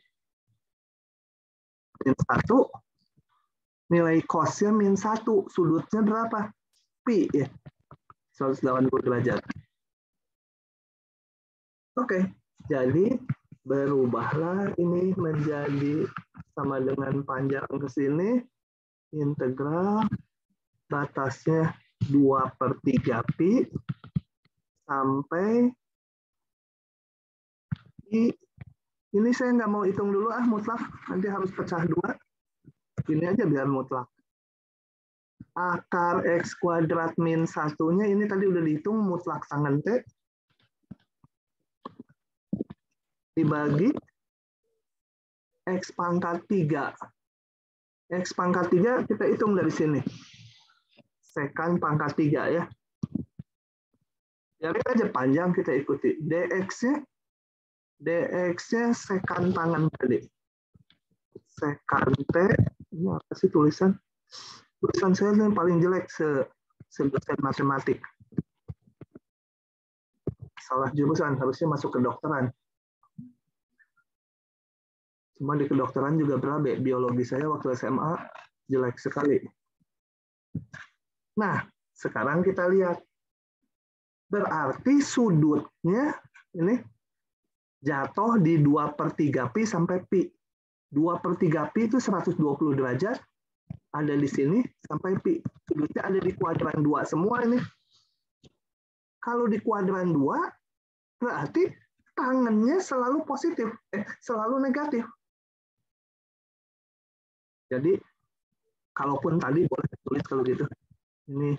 min 1. Nilai cosnya min 1. Sudutnya berapa? Pi ya. 180 derajat. Oke, jadi berubahlah ini menjadi sama dengan panjang ke sini. Integral batasnya 2/3 pi sampai ini saya nggak mau hitung dulu mutlak, nanti harus pecah 2. Ini aja biar mutlak. Akar X kuadrat min 1-nya ini tadi udah dihitung mutlak tangen T dibagi X pangkat 3. X pangkat 3 kita hitung dari sini. Secant pangkat 3 ya. Jadi aja panjang kita ikuti. DX-nya secant tangan tadi. Secant T, ini apa sih tulisan? Tulisan saya yang paling jelek se-dosen matematik. Salah jurusan, harusnya masuk kedokteran. Cuma di kedokteran juga berabe. Biologi saya waktu SMA jelek sekali. Nah, sekarang kita lihat. Berarti sudutnya ini jatuh di 2/3 pi sampai pi. 2/3 pi itu 120 derajat. Ada di sini sampai pi. Sudutnya ada di kuadran 2 semua ini. Kalau di kuadran 2, berarti tangannya selalu positif. Selalu negatif. Jadi, kalaupun tadi boleh tulis kalau gitu. Ini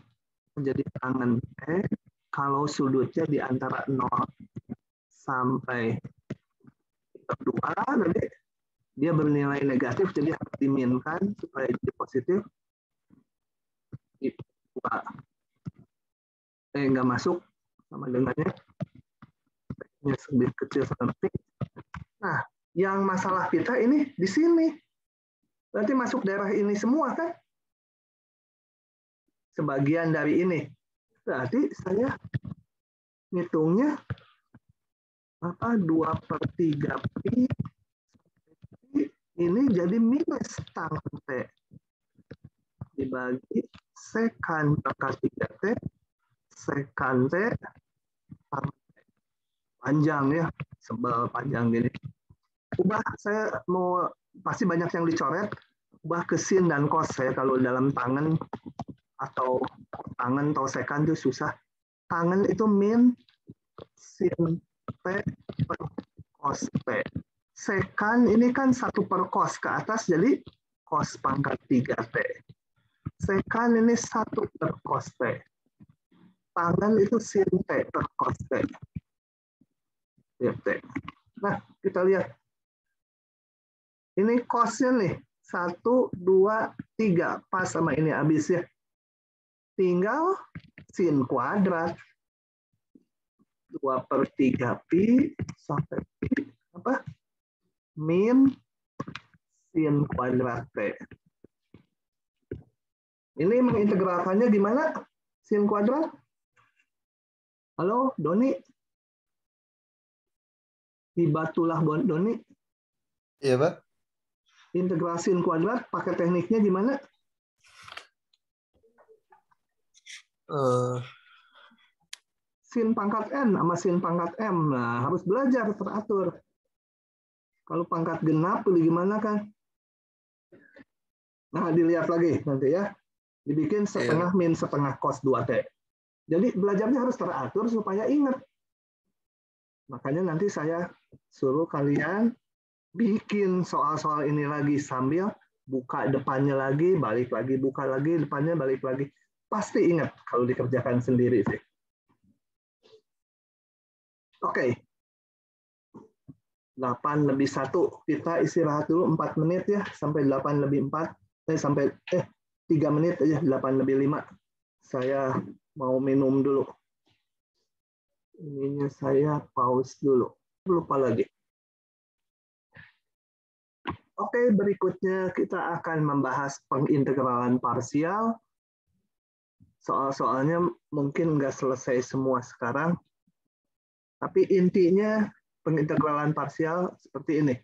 menjadi tangan T. Kalau sudutnya di antara 0 sampai 2, nanti dia bernilai negatif, jadi harus diminkan supaya jadi positif. Nggak masuk sama dengannya. Ini lebih kecil seperti. Nah, yang masalah kita ini di sini. Berarti masuk daerah ini semua kan? Sebagian dari ini. Berarti saya ngitungnya 2/3 pi ini jadi minus tangen T dibagi secant pangkat 3 T secant T panjang ya, sebel panjang gini. Ubah, saya mau pasti banyak yang dicoret, ubah ke sin dan cos saya kalau dalam tangan atau secant itu susah. Tangan itu min sin T per cos T. Secant ini kan 1/cos ke atas, jadi cos pangkat 3 T. Secant ini 1/cos T. Tangan itu sin T per cos T. Nah, kita lihat. Ini cosnya nih. 1, 2, 3. Pas sama ini habis ya. Tinggal sin kuadrat. 2/3 pi sampai pi. Apa? Min sin kuadrat T. Ini mengintegralkannya gimana? Sin kuadrat? Halo, Doni? Hibatulah Doni? Iya, Pak. Integral sin kuadrat pakai tekniknya gimana? Sin pangkat N sama sin pangkat M. Nah, harus belajar teratur. Kalau pangkat genap, gimana kan? Nah, dilihat lagi nanti ya. Dibikin setengah min setengah cos 2T. Jadi belajarnya harus teratur supaya ingat. Makanya nanti saya suruh kalian bikin soal-soal ini lagi sambil buka depannya lagi, balik lagi, buka lagi, depannya balik lagi. Pasti ingat kalau dikerjakan sendiri sih. Oke. 8:01. Kita istirahat dulu 4 menit ya, sampai 8:04. Sampai 3 menit aja, 8:05. Saya mau minum dulu. Ininya saya pause dulu. Lupa lagi. Oke, berikutnya kita akan membahas pengintegralan parsial. Soal-soalnya mungkin nggak selesai semua sekarang. Tapi intinya pengintegralan parsial seperti ini.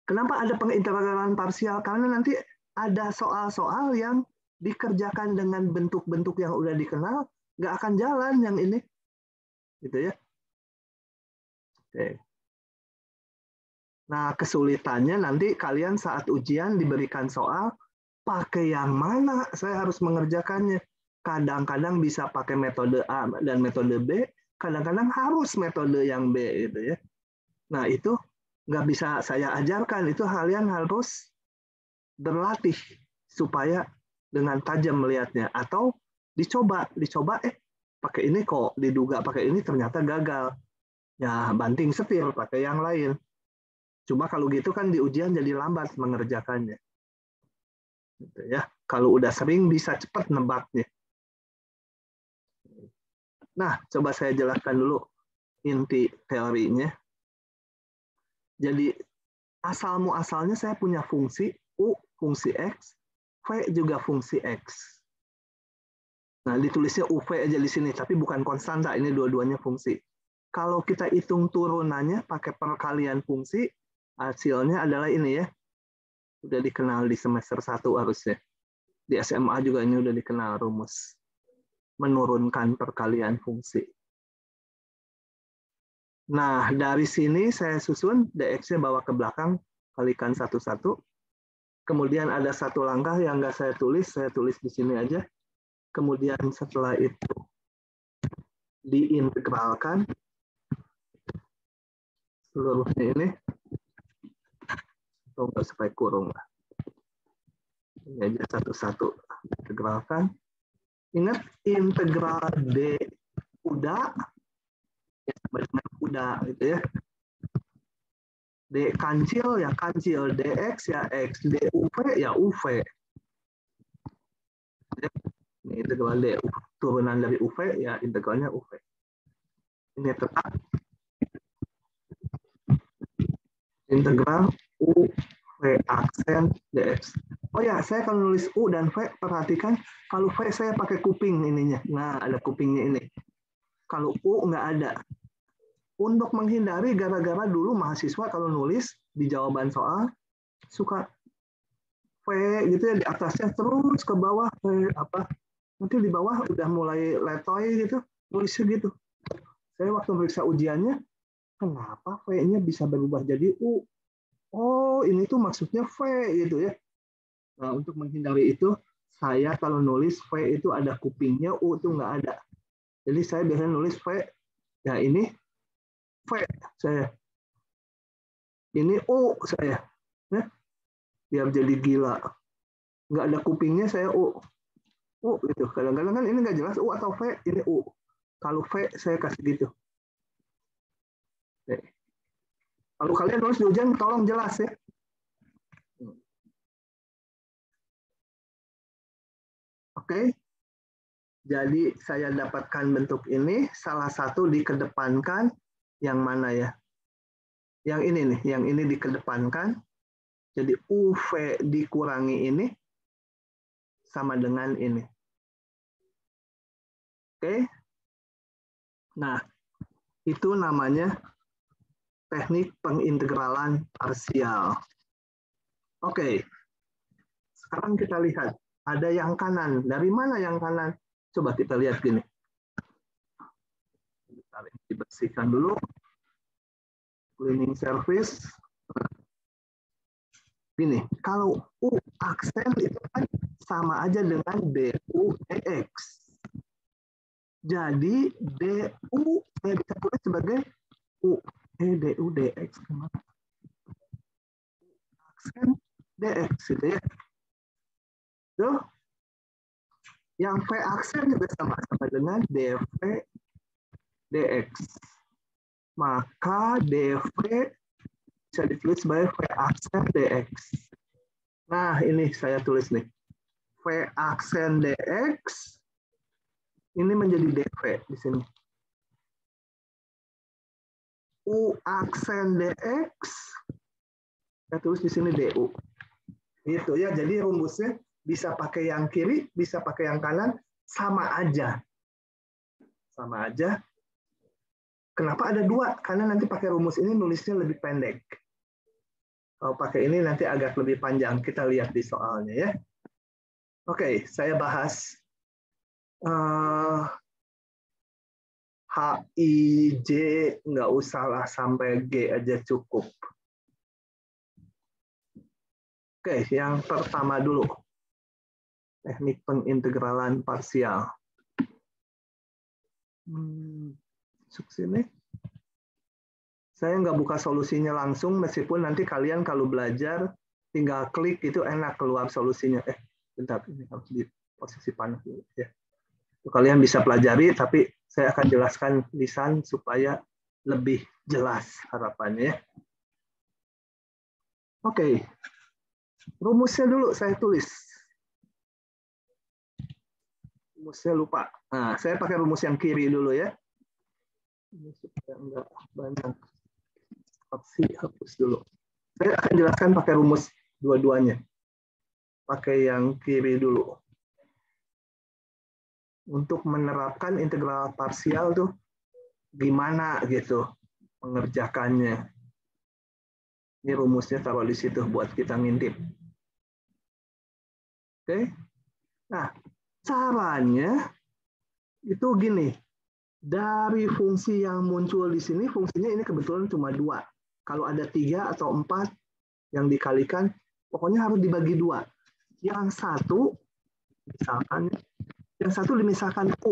Kenapa ada pengintegralan parsial? Karena nanti ada soal-soal yang dikerjakan dengan bentuk-bentuk yang udah dikenal, nggak akan jalan yang ini. Gitu ya. Oke. Nah, kesulitannya nanti kalian saat ujian diberikan soal, pakai yang mana saya harus mengerjakannya. Kadang-kadang bisa pakai metode A dan metode B, kadang-kadang harus metode yang B gitu ya. Nah, itu nggak bisa saya ajarkan, itu kalian harus berlatih supaya dengan tajam melihatnya, atau dicoba pakai ini kok diduga pakai ini ternyata gagal. Ya, banting setir pakai yang lain. Cuma kalau gitu kan di ujian jadi lambat mengerjakannya. Gitu ya. Kalau udah sering bisa cepat nebaknya. Nah, coba saya jelaskan dulu inti teorinya. Jadi asal muasalnya saya punya fungsi U, fungsi X, V juga fungsi X. Nah, ditulisnya UV aja di sini, tapi bukan konstanta, ini dua-duanya fungsi. Kalau kita hitung turunannya pakai perkalian fungsi, hasilnya adalah ini ya. Udah dikenal di semester 1 harusnya. Di SMA juga ini udah dikenal rumus. Menurunkan perkalian fungsi. Nah, dari sini saya susun dx-nya bawa ke belakang, kalikan satu-satu. Kemudian ada satu langkah yang nggak saya tulis di sini aja. Kemudian setelah itu diintegralkan seluruhnya ini. Atau nggak sampai kurung lah. Ini aja satu-satu integralkan. Ingat integral D kuda ya sama dengan kuda gitu ya. D kancil ya kancil, dx ya x, duv ya uv. Ini integral D turunan dari uv ya integralnya uv. Ini tetap integral u v aksen dx. Oh ya, saya kalau nulis u dan v, perhatikan kalau v saya pakai kuping ininya. Nah, ada kupingnya ini. Kalau u nggak ada. Untuk menghindari gara-gara dulu mahasiswa kalau nulis di jawaban soal suka v gitu ya, di atasnya terus ke bawah v apa. Nanti di bawah udah mulai letoy gitu, nulisnya gitu. Saya waktu periksa ujiannya, kenapa v-nya bisa berubah jadi u? Oh, ini tuh maksudnya V gitu ya. Nah, untuk menghindari itu, saya kalau nulis V itu ada kupingnya, U itu nggak ada. Jadi saya biasanya nulis V, ya ini V saya. Ini U saya. Ya, biar jadi gila. Nggak ada kupingnya saya U. U gitu. Kadang-kadang kan ini nggak jelas U atau V, ini U. Kalau V saya kasih gitu. Oke. Kalau kalian nulis di ujian, tolong jelas ya. Oke. Jadi saya dapatkan bentuk ini, salah satu dikedepankan, yang mana ya? Yang ini nih, yang ini dikedepankan. Jadi UV dikurangi ini, sama dengan ini. Oke. Nah, itu namanya teknik pengintegralan parsial. Oke, sekarang kita lihat. Ada yang kanan. Dari mana yang kanan? Coba kita lihat gini. Dibersihkan dulu. Cleaning service. Gini, kalau U aksen itu kan sama aja dengan DU DX. Jadi DU saya bisa tulis sebagai U. DU DX kemana? Aksen DX gitu ya. Tuh. Yang V aksen juga sama-sama dengan DV DX. Maka DV bisa ditulis sebagai V aksen DX. Nah, ini saya tulis nih. V aksen DX ini menjadi DV di sini. U aksen DX saya tulis di sini DU. Gitu ya. Jadi rumusnya bisa pakai yang kiri, bisa pakai yang kanan, sama aja. Sama aja. Kenapa ada 2? Karena nanti pakai rumus ini nulisnya lebih pendek. Kalau pakai ini nanti agak lebih panjang. Kita lihat di soalnya ya. Oke, saya bahas H, I, J, nggak usah lah, sampai G aja cukup. Oke, yang pertama dulu. Teknik pengintegralan parsial. Masuk sini. Saya nggak buka solusinya langsung, meskipun nanti kalian kalau belajar tinggal klik itu enak keluar solusinya. Bentar, ini harus di posisi panas dulu ya. Kalian bisa pelajari, tapi saya akan jelaskan lisan supaya lebih jelas harapannya. Oke, rumusnya dulu saya tulis. Rumusnya lupa. Nah, saya pakai rumus yang kiri dulu ya. Ini supaya enggak banyak. Opsi hapus dulu. Saya akan jelaskan pakai rumus dua-duanya. Pakai yang kiri dulu. Untuk menerapkan integral parsial tuh gimana gitu mengerjakannya. Ini rumusnya taruh di situ buat kita ngintip. Oke. Nah, caranya itu gini. Dari fungsi yang muncul di sini, fungsinya ini kebetulan cuma 2. Kalau ada 3 atau 4 yang dikalikan, pokoknya harus dibagi 2. Yang satu, misalkan, yang satu dimisalkan U.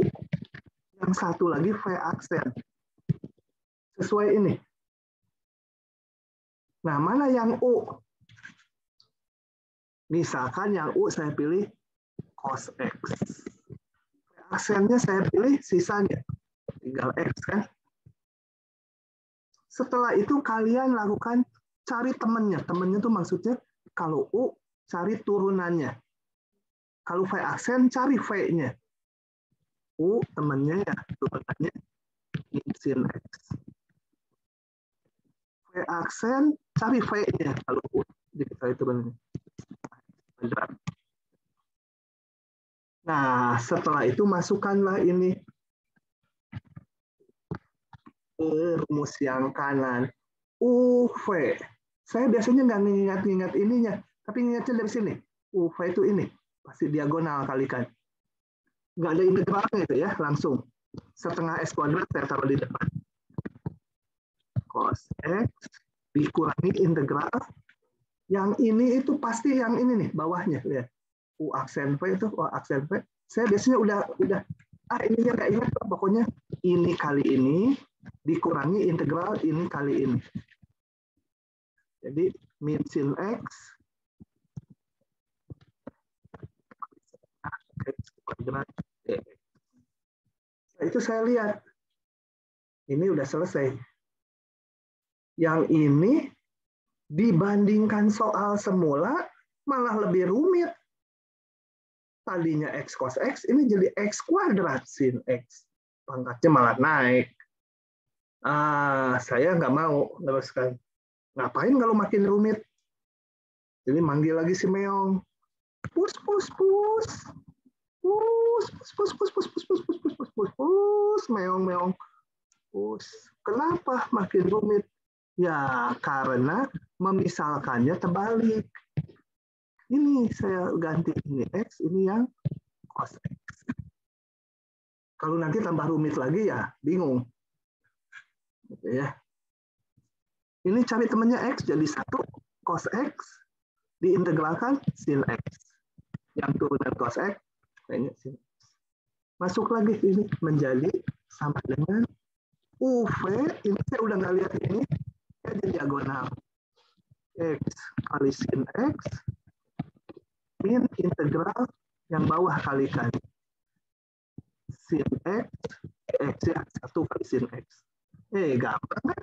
Yang satu lagi V aksen. Sesuai ini. Nah, mana yang U? Misalkan yang U saya pilih cos X. V aksennya saya pilih sisanya. Tinggal X kan. Setelah itu kalian lakukan cari temannya. Temannya itu maksudnya kalau U cari turunannya. Kalau V aksen cari V-nya. U temannya ya turunannya sin X. V aksen cari V-nya kalau U diketahui turunannya. Nah, setelah itu masukkanlah ini rumus yang kanan. UV. Saya biasanya nggak ngingat-ngingat ininya, tapi ngingatnya dari sini. UV itu ini. Pasti diagonal kalikan. Nggak ada integralnya itu ya, langsung. Setengah S kuadrat saya taruh di depan. Cos X dikurangi integral. Yang ini itu pasti yang ini nih, bawahnya. Lihat. U aksen V itu, U aksen V. Saya biasanya udah ininya nggak ingat, pokoknya ini kali ini dikurangi integral ini kali ini. Jadi min sin X kuadrat dx. Nah, itu saya lihat. Ini udah selesai. Yang ini dibandingkan soal semula malah lebih rumit. Tadinya X cos X, ini jadi X kuadrat sin X. Pangkatnya malah naik. Saya nggak mau teruskan. Ngapain kalau makin rumit? Jadi manggil lagi si Meong. Pus. Meong. Pus. Kenapa makin rumit? Ya, karena memisalkannya terbalik. Ini saya ganti ini X, ini yang cos X. Kalau nanti tambah rumit lagi ya bingung. Gitu ya. Ini cari temannya X jadi 1 cos X diintegralkan sin X. Yang turunan cos X kayaknya sin X. Masuk lagi ini menjadi sama dengan UV. Ini saya udah nggak lihat ini. Jadi diagonal. X kali sin X min integral yang bawah kalikan sin X ya 1 kali sin X. Gampang kan?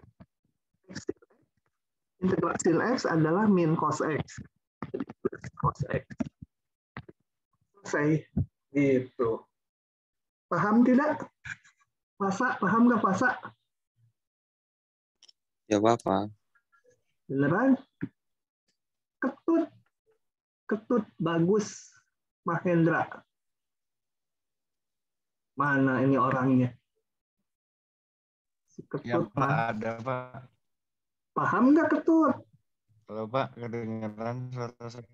Integral sin X adalah min cos X. Jadi plus cos X. Selesai. Gitu. Paham tidak? Fasa, paham nggak Fasa? Ya, Bapak. Beneran? Ketut bagus Mahendra. Mana ini orangnya? Si Ketut Ya Pak, mah. ada Pak. Paham nggak Ketut? Kalau Pak kedengeran suara saya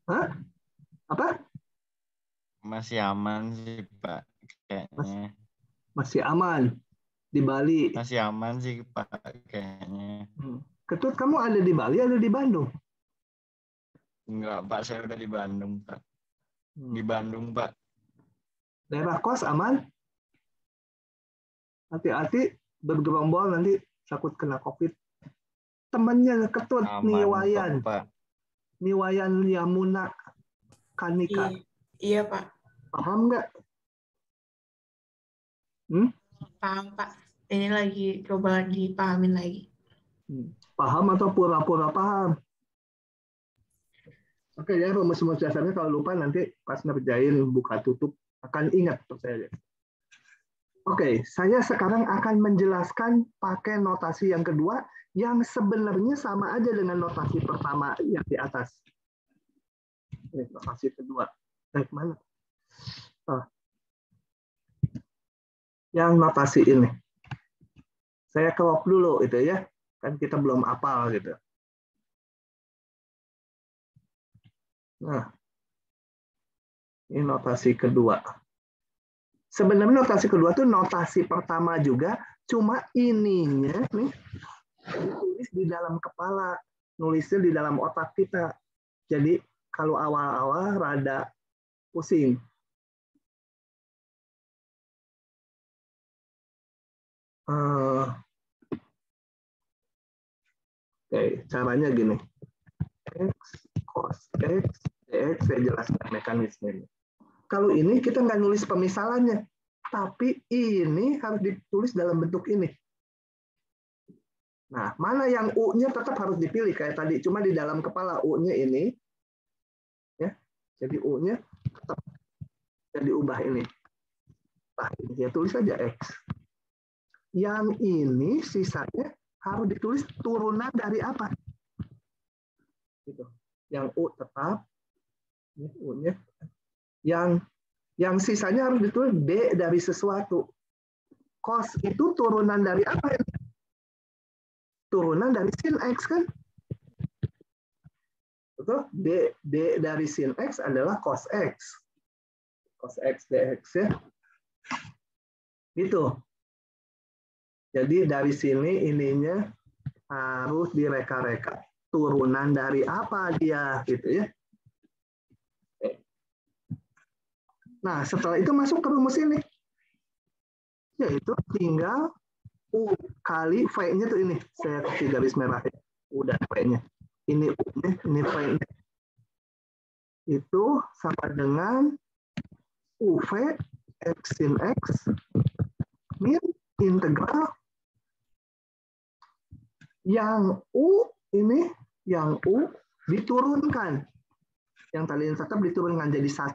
Hah? Apa? masih aman sih Pak kayaknya. Masih aman di Bali. Masih aman sih Pak kayaknya. Ketut, kamu ada di Bali, ada di Bandung? Enggak Pak, saya udah di Bandung Pak. Di Bandung Pak. Daerah kos aman? Hati-hati bergerombol nanti takut kena COVID. Temannya Ketut, Aman Niwayan. Pak. Niwayan Yamuna Kanika. Iya Pak. Paham nggak? Paham Pak. Ini lagi coba dipahamin lagi. Paham atau pura-pura paham? Oke ya, rumus-rumus dasarnya kalau lupa nanti pas ngerjain buka tutup akan ingat percaya. Oke, saya sekarang akan menjelaskan pakai notasi yang kedua yang sebenarnya sama aja dengan notasi pertama yang di atas. Ini notasi kedua. Mana? Oh. Yang notasi ini. Saya crop dulu itu ya. Kan kita belum hafal gitu. Nah, ini notasi kedua. Sebenarnya notasi kedua tuh notasi pertama juga, cuma ininya nih ditulis di dalam kepala, nulisnya di dalam otak kita. Jadi kalau awal-awal rada pusing. Oke, caranya gini. X, cos X, dx, saya jelaskan mekanismenya. Kalau ini kita nggak nulis pemisalannya, tapi ini harus ditulis dalam bentuk ini. Nah, mana yang U-nya tetap harus dipilih kayak tadi, cuma di dalam kepala U-nya ini, ya, jadi U-nya tetap jadi ubah ini. Nah, ini ya tulis saja X. Yang ini sisanya harus ditulis turunan dari apa? Gitu. Yang U tetap, U-nya. Yang sisanya harus ditulis D dari sesuatu. Cos itu turunan dari apa? Turunan dari sin X kan? Betul? D dari sin X adalah cos X. Cos X dx ya. Gitu. Jadi dari sini ininya harus direka-reka. Turunan dari apa dia gitu ya. Nah, setelah itu masuk ke rumus ini. Yaitu tinggal U kali V-nya tuh ini. Saya kasih garis merah. Udah V-nya. Ini U-nya, ini V-nya. Itu sama dengan UV X sin X min integral yang U ini, yang U diturunkan. Yang tadi tetap diturunkan jadi 1.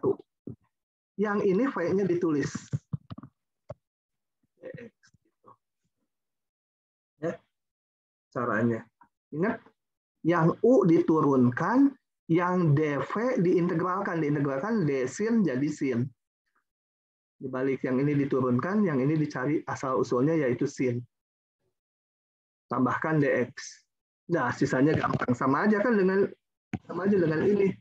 Yang ini V-nya ditulis. Ya, caranya. Ingat, yang U diturunkan, yang dV diintegralkan. Diintegralkan D sin jadi sin. Dibalik yang ini diturunkan, yang ini dicari asal-usulnya yaitu sin. Tambahkan dx. Nah, sisanya gampang. Sama aja kan dengan ini.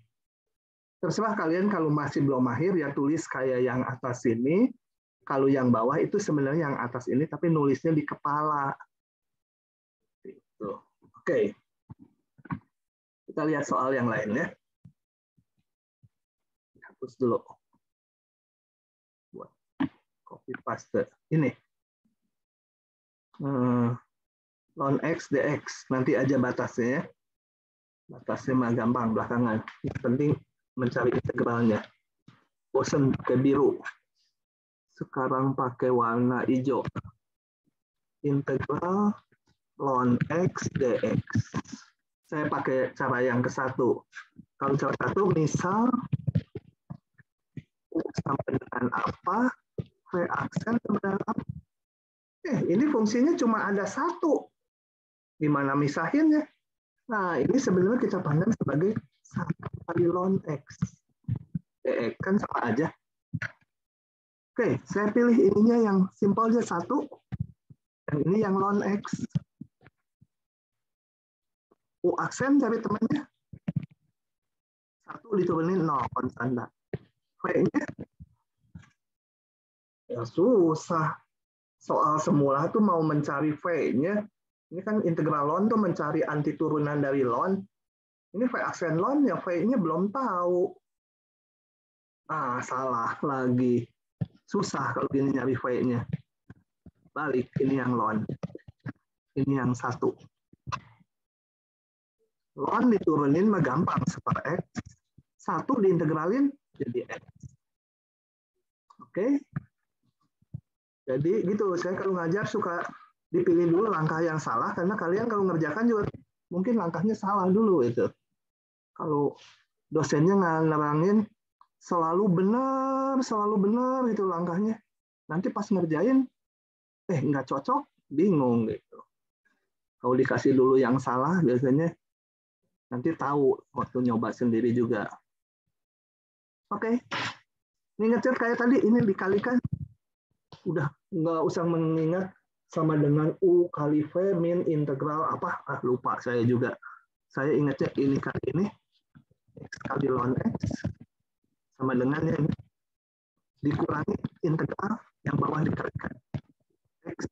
Terserah kalian kalau masih belum mahir ya tulis kayak yang atas ini. Kalau yang bawah itu sebenarnya yang atas ini tapi nulisnya di kepala. Gitu. Oke. Kita lihat soal yang lain ya. Hapus dulu. Buat copy paste. Ini. Ln X dx. Nanti aja batasnya ya. Batasnya mah gampang belakangan. Yang penting mencari integralnya. Bosen pakai biru. Sekarang pakai warna hijau. Integral ln X dx. Saya pakai cara yang ke-1. Kalau cara 1, misal U sama dengan apa, V aksen sama dengan apa. Ini fungsinya cuma ada 1. Gimana misahinnya? Nah, ini sebenarnya kita pandang sebagai 1 kali ln X. dx kan sama aja. Oke, saya pilih ininya yang simpelnya 1. Yang ini yang ln X. U aksen cari temannya. 1 diturunin 0 konstan. V-nya ya susah. Soal semula tuh mau mencari V-nya. Ini kan integral ln tuh mencari anti turunan dari ln. Ini V aksen ln ya V-nya belum tahu. Salah lagi. Susah kalau gini nyari V-nya. Balik, ini yang ln. Ini yang 1. Ln diturunin mah gampang, seper X. 1 diintegralin jadi X. Oke? Jadi gitu, saya kalau ngajar suka dipilih dulu langkah yang salah, karena kalian kalau ngerjakan juga mungkin langkahnya salah dulu itu. Kalau dosennya nerangin selalu benar itu langkahnya. Nanti pas ngerjain, nggak cocok, bingung gitu. Kalau dikasih dulu yang salah, biasanya nanti tahu waktu nyoba sendiri juga. Oke. Ini ngecer kayak tadi, ini dikalikan. Udah nggak usah mengingat sama dengan U kali V min integral apa? Lupa saya juga. Saya ingatnya ini kali ini. X kali ln X. Sama dengan yang dikurangi integral yang bawah dikalikan. X.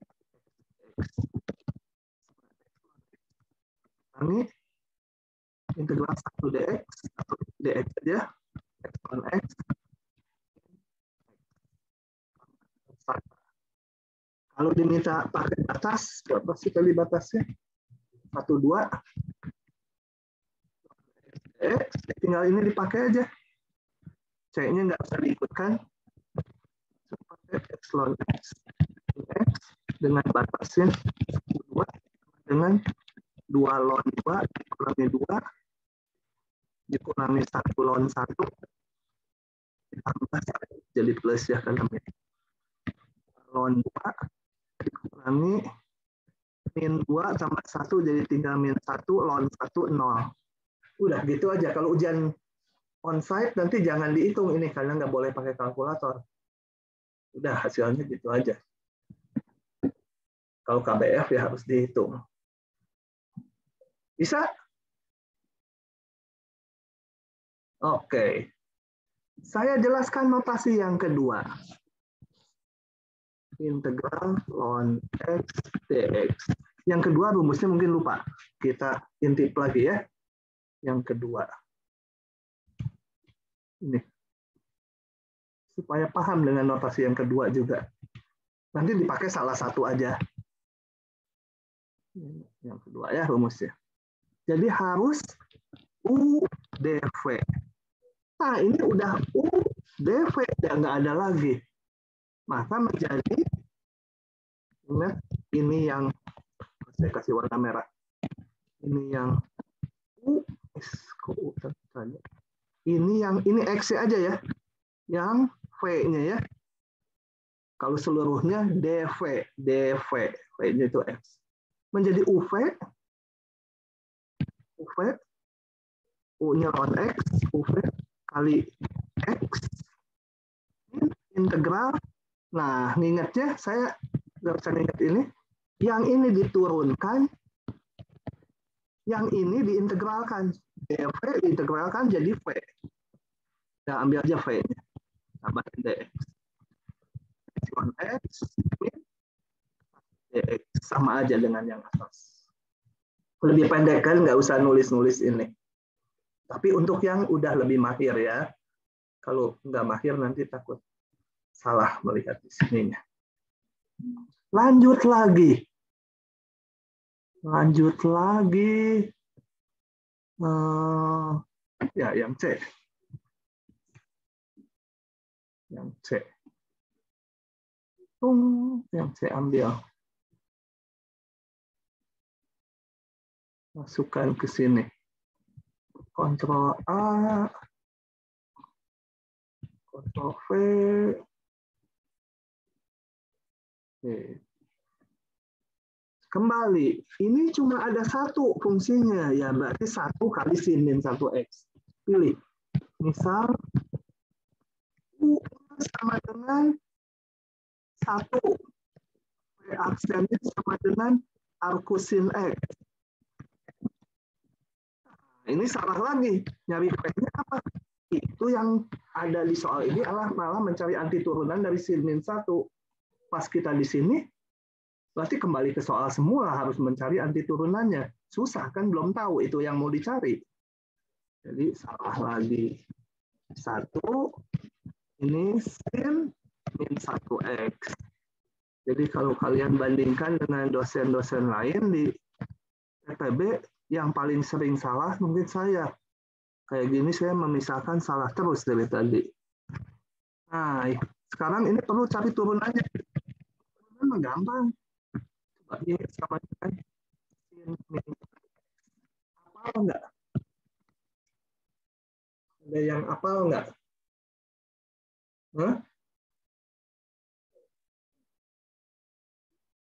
Kurangi integral 1 dx, atau dx aja, x ln x. Kalau diminta pakai batas, berapa sih kali batasnya? 1, 2. X, tinggal ini dipakai aja. C-nya nggak usah diikutkan. X ln x. X dengan batasnya 2 dengan 2 ln 2 dikurangi 2 dikurangi 1 ln 1 ditambah jadi plus ya kan namanya. Ln 2 dikurangi min 2 tambah 1 jadi tinggal min 1 ln 1 0. Udah gitu aja. Kalau ujian onsite nanti jangan dihitung ini karena nggak boleh pakai kalkulator. Udah hasilnya gitu aja. Kalau KBF ya harus dihitung. Bisa? Oke. Saya jelaskan notasi yang kedua. Integral ln x dx. Yang kedua rumusnya mungkin lupa. Kita intip lagi ya. Yang kedua. Ini. Supaya paham dengan notasi yang kedua juga. Nanti dipakai salah satu aja. Yang kedua ya rumusnya. Jadi harus U dv. Nah ini udah U dv, nggak ada lagi. Maka menjadi, ingat ini yang saya kasih warna merah. Ini yang U, ini X aja ya. Yang V-nya ya. Kalau seluruhnya dv, V-nya itu X. Menjadi UV, U-nya ln X, UV kali X, integral. Nah, ngingetnya, saya nggak bisa nginget ini. Yang ini diturunkan, yang ini diintegralkan. dv diintegralkan jadi V. Nah, ambil aja V-nya. Tambahin dx. Ln X, dx. Sama aja dengan yang atas. Lebih pendek kan, nggak usah nulis-nulis ini. Tapi untuk yang udah lebih mahir ya. Kalau nggak mahir nanti takut salah melihat di sininya. Lanjut lagi. Ya, yang C. Yang C ambil. Masukkan ke sini. Ctrl A, Ctrl V. Kembali, ini cuma ada satu fungsinya, ya berarti 1 kali sin min 1x. Pilih. Misal, U sama dengan 1. V aksennya sama dengan arcusin X. Ini salah lagi. Nyari V-nya apa? Itu yang ada di soal ini adalah malah mencari anti turunan dari sin min 1. Pas kita di sini, berarti kembali ke soal semula harus mencari anti turunannya. Susah kan, belum tahu itu yang mau dicari. Jadi salah lagi. 1, ini sin min 1X. Jadi kalau kalian bandingkan dengan dosen-dosen lain di PTB, yang paling sering salah mungkin saya. Kayak gini saya memisahkan salah terus dari tadi. Nah, sekarang ini perlu cari turunannya. Turunan gampang. Coba ini sama dengan sin min. Apal nggak? Ada yang apal nggak? Hah?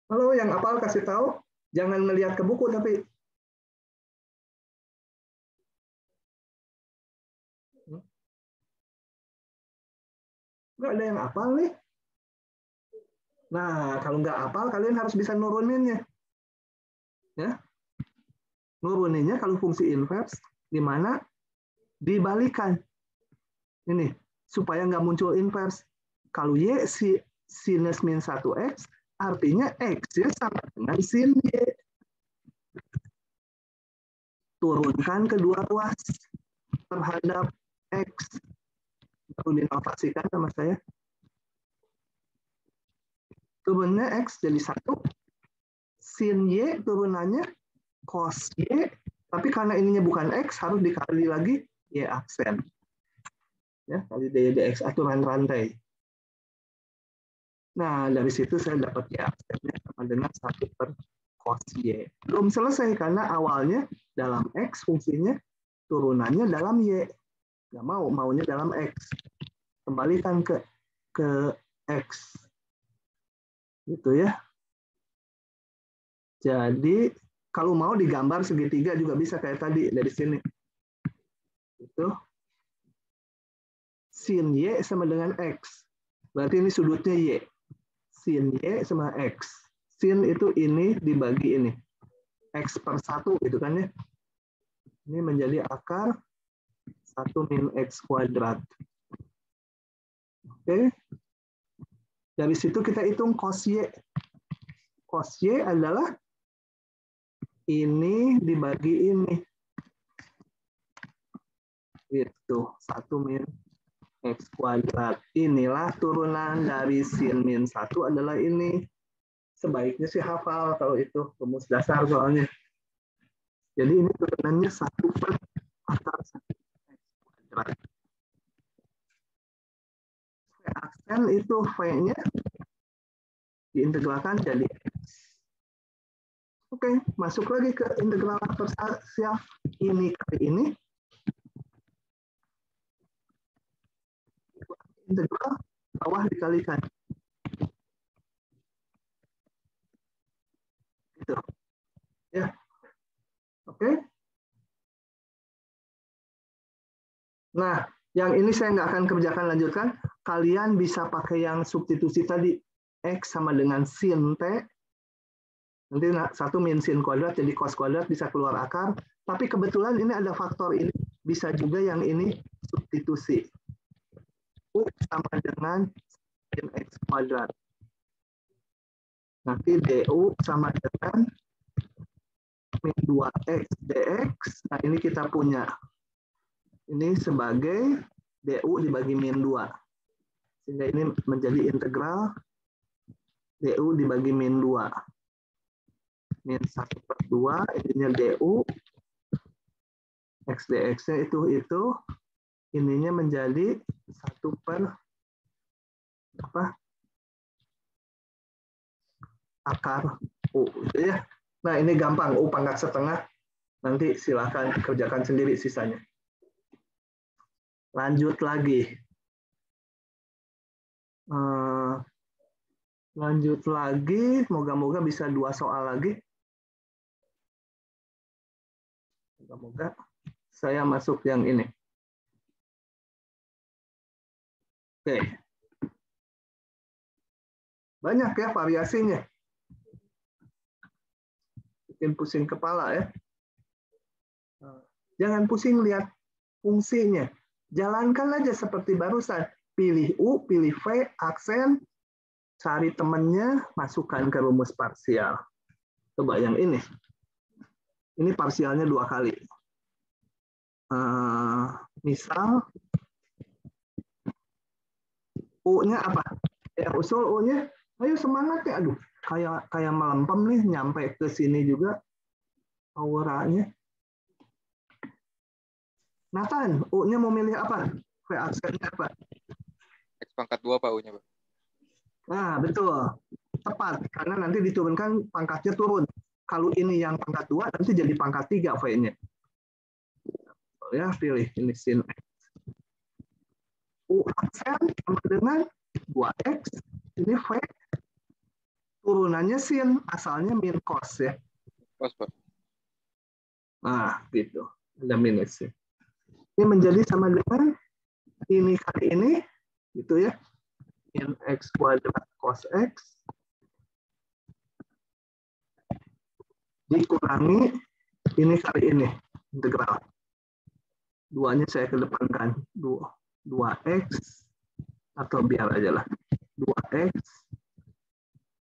Halo, yang apal kasih tahu. Jangan melihat ke buku tapi. Nggak ada yang apal nih. Nah, kalau nggak apal, kalian harus bisa nuruninnya. Ya, nuruninnya kalau fungsi inverse, di mana dibalikan. Ini, supaya nggak muncul inverse. Kalau Y sinus min 1X, artinya X-nya sama dengan sin Y. Turunkan kedua ruas terhadap X. Baru dinovasikan sama saya. Turunnya X jadi 1. Sin Y turunannya cos Y. Tapi karena ininya bukan X, harus dikali lagi Y aksen. Ya, kali dx aturan rantai. Nah, dari situ saya dapat Y aksennya sama dengan 1 per cos Y. Belum selesai karena awalnya dalam X fungsinya, turunannya dalam Y. Nggak mau, maunya dalam X. Kembalikan ke X. Gitu ya. Jadi, kalau mau digambar segitiga juga bisa kayak tadi dari sini. Itu sin Y sama dengan X. Berarti ini sudutnya Y. Sin Y sama X. Sin itu ini dibagi ini. X per 1 gitu kan ya. Ini menjadi akar 1 min X kuadrat. Oke. Dari situ kita hitung cos Y. Cos Y adalah ini dibagi ini. Itu 1 min X kuadrat. Inilah turunan dari sin min 1 adalah ini. Sebaiknya sih hafal kalau itu rumus dasar soalnya. Jadi ini turunannya 1 per akar 1 X kuadrat. V aksen itu V-nya diintegralkan jadi X. Oke, masuk lagi ke integral parsial. Ini kali ini. Integral bawah dikalikan. Gitu. Ya. Oke. Nah, yang ini saya nggak akan kerjakan lanjutkan. Kalian bisa pakai yang substitusi tadi. X sama dengan sin T. Nanti 1 min sin kuadrat jadi cos kuadrat bisa keluar akar. Tapi kebetulan ini ada faktor ini. Bisa juga yang ini substitusi. U sama dengan sin X kuadrat. Nanti DU sama dengan min 2X dx. Nah ini kita punya. Ini sebagai DU dibagi min 2. Sehingga ini menjadi integral DU dibagi min 2. Min 1 per 2, ininya DU. X dx-nya itu. Ininya menjadi 1 per apa? Akar U. Gitu ya. Nah ini gampang, U pangkat setengah. Nanti silakan kerjakan sendiri sisanya. Lanjut lagi. Lanjut lagi, moga-moga bisa 2 soal lagi. Moga-moga saya masuk yang ini. Oke. Banyak ya variasinya. bikin pusing kepala ya. Jangan pusing lihat fungsinya. Jalankan aja seperti barusan. Pilih U, pilih V, aksen, cari temannya, masukkan ke rumus parsial. Coba yang ini. Ini parsialnya 2 kali. Misal, U-nya apa? Yang usul U-nya, ayo semangat ya. Aduh, kayak melempem nih, nyampe ke sini juga auranya. Nathan, U-nya mau milih apa? V aksennya apa? X pangkat 2 Pak U-nya, Pak. Nah, betul. Tepat, karena nanti diturunkan pangkatnya turun. Kalau ini yang pangkat 2, nanti jadi pangkat 3 V-nya. Ya, pilih ini sin X. U aksen sama dengan 2X, ini V. Turunannya sin, asalnya min cos ya. Cos, Pak. Nah, gitu. Ada minusnya. Ini menjadi sama dengan ini kali ini, gitu ya. Sin X kuadrat cos X dikurangi ini kali ini, integral. 2-nya saya kedepankan. 2X, atau biar aja lah. 2X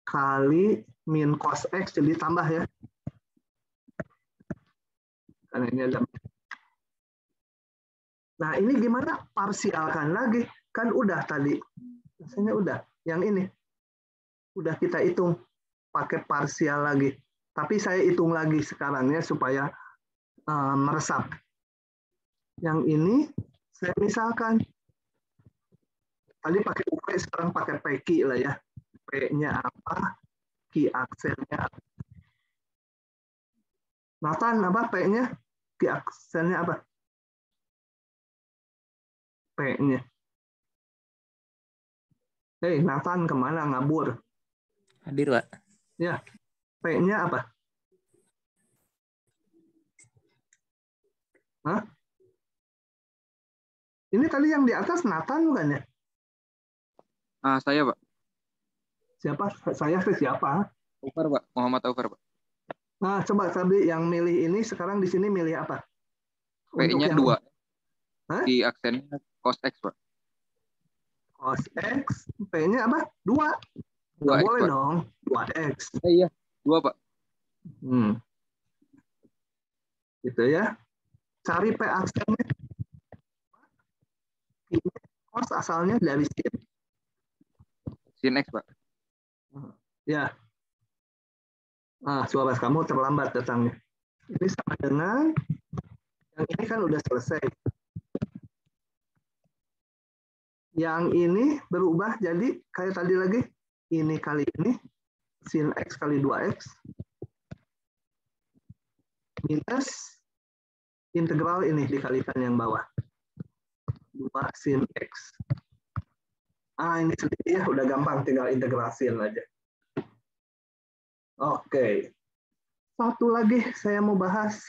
kali min cos X, jadi tambah ya. Karena ini ada. Nah, ini gimana? Parsialkan lagi. Kan udah tadi. Rasanya udah. Yang ini. Udah kita hitung. Pakai parsial lagi. Tapi saya hitung lagi sekarang ya, supaya meresap. Yang ini, saya misalkan. Tadi pakai UV, sekarang pakai PQ lah ya. P-nya apa? Q aksennya apa? Nathan, apa P-nya? Q aksennya apa? P-nya. Hei, Nathan kemana ngabur? Hadir, Pak. Ya, P-nya apa? Hah? Ini tadi yang di atas Nathan bukan ya? Saya, Pak. Siapa? Saya siapa? Aufar, Pak. Muhammad Aufar, Pak. Nah, coba tadi yang milih ini, sekarang di sini milih apa? P-nya 2. Di aksennya cos X, Pak. Cos X, P-nya apa? 2. 2X, boleh Pak. dong, 2X. Iya, 2, Pak. Gitu ya. Cari P aksennya. Cos asalnya dari sin. Sin X, Pak. Ya. Suara kamu terlambat datangnya. Ini sama dengan yang ini kan udah selesai. Yang ini berubah jadi kayak tadi lagi. Ini kali ini. Sin X kali 2X. Minus integral ini dikalikan yang bawah. 2 sin X. Ini sedikit ya, udah gampang, tinggal integrasiin aja. Oke. Satu lagi saya mau bahas.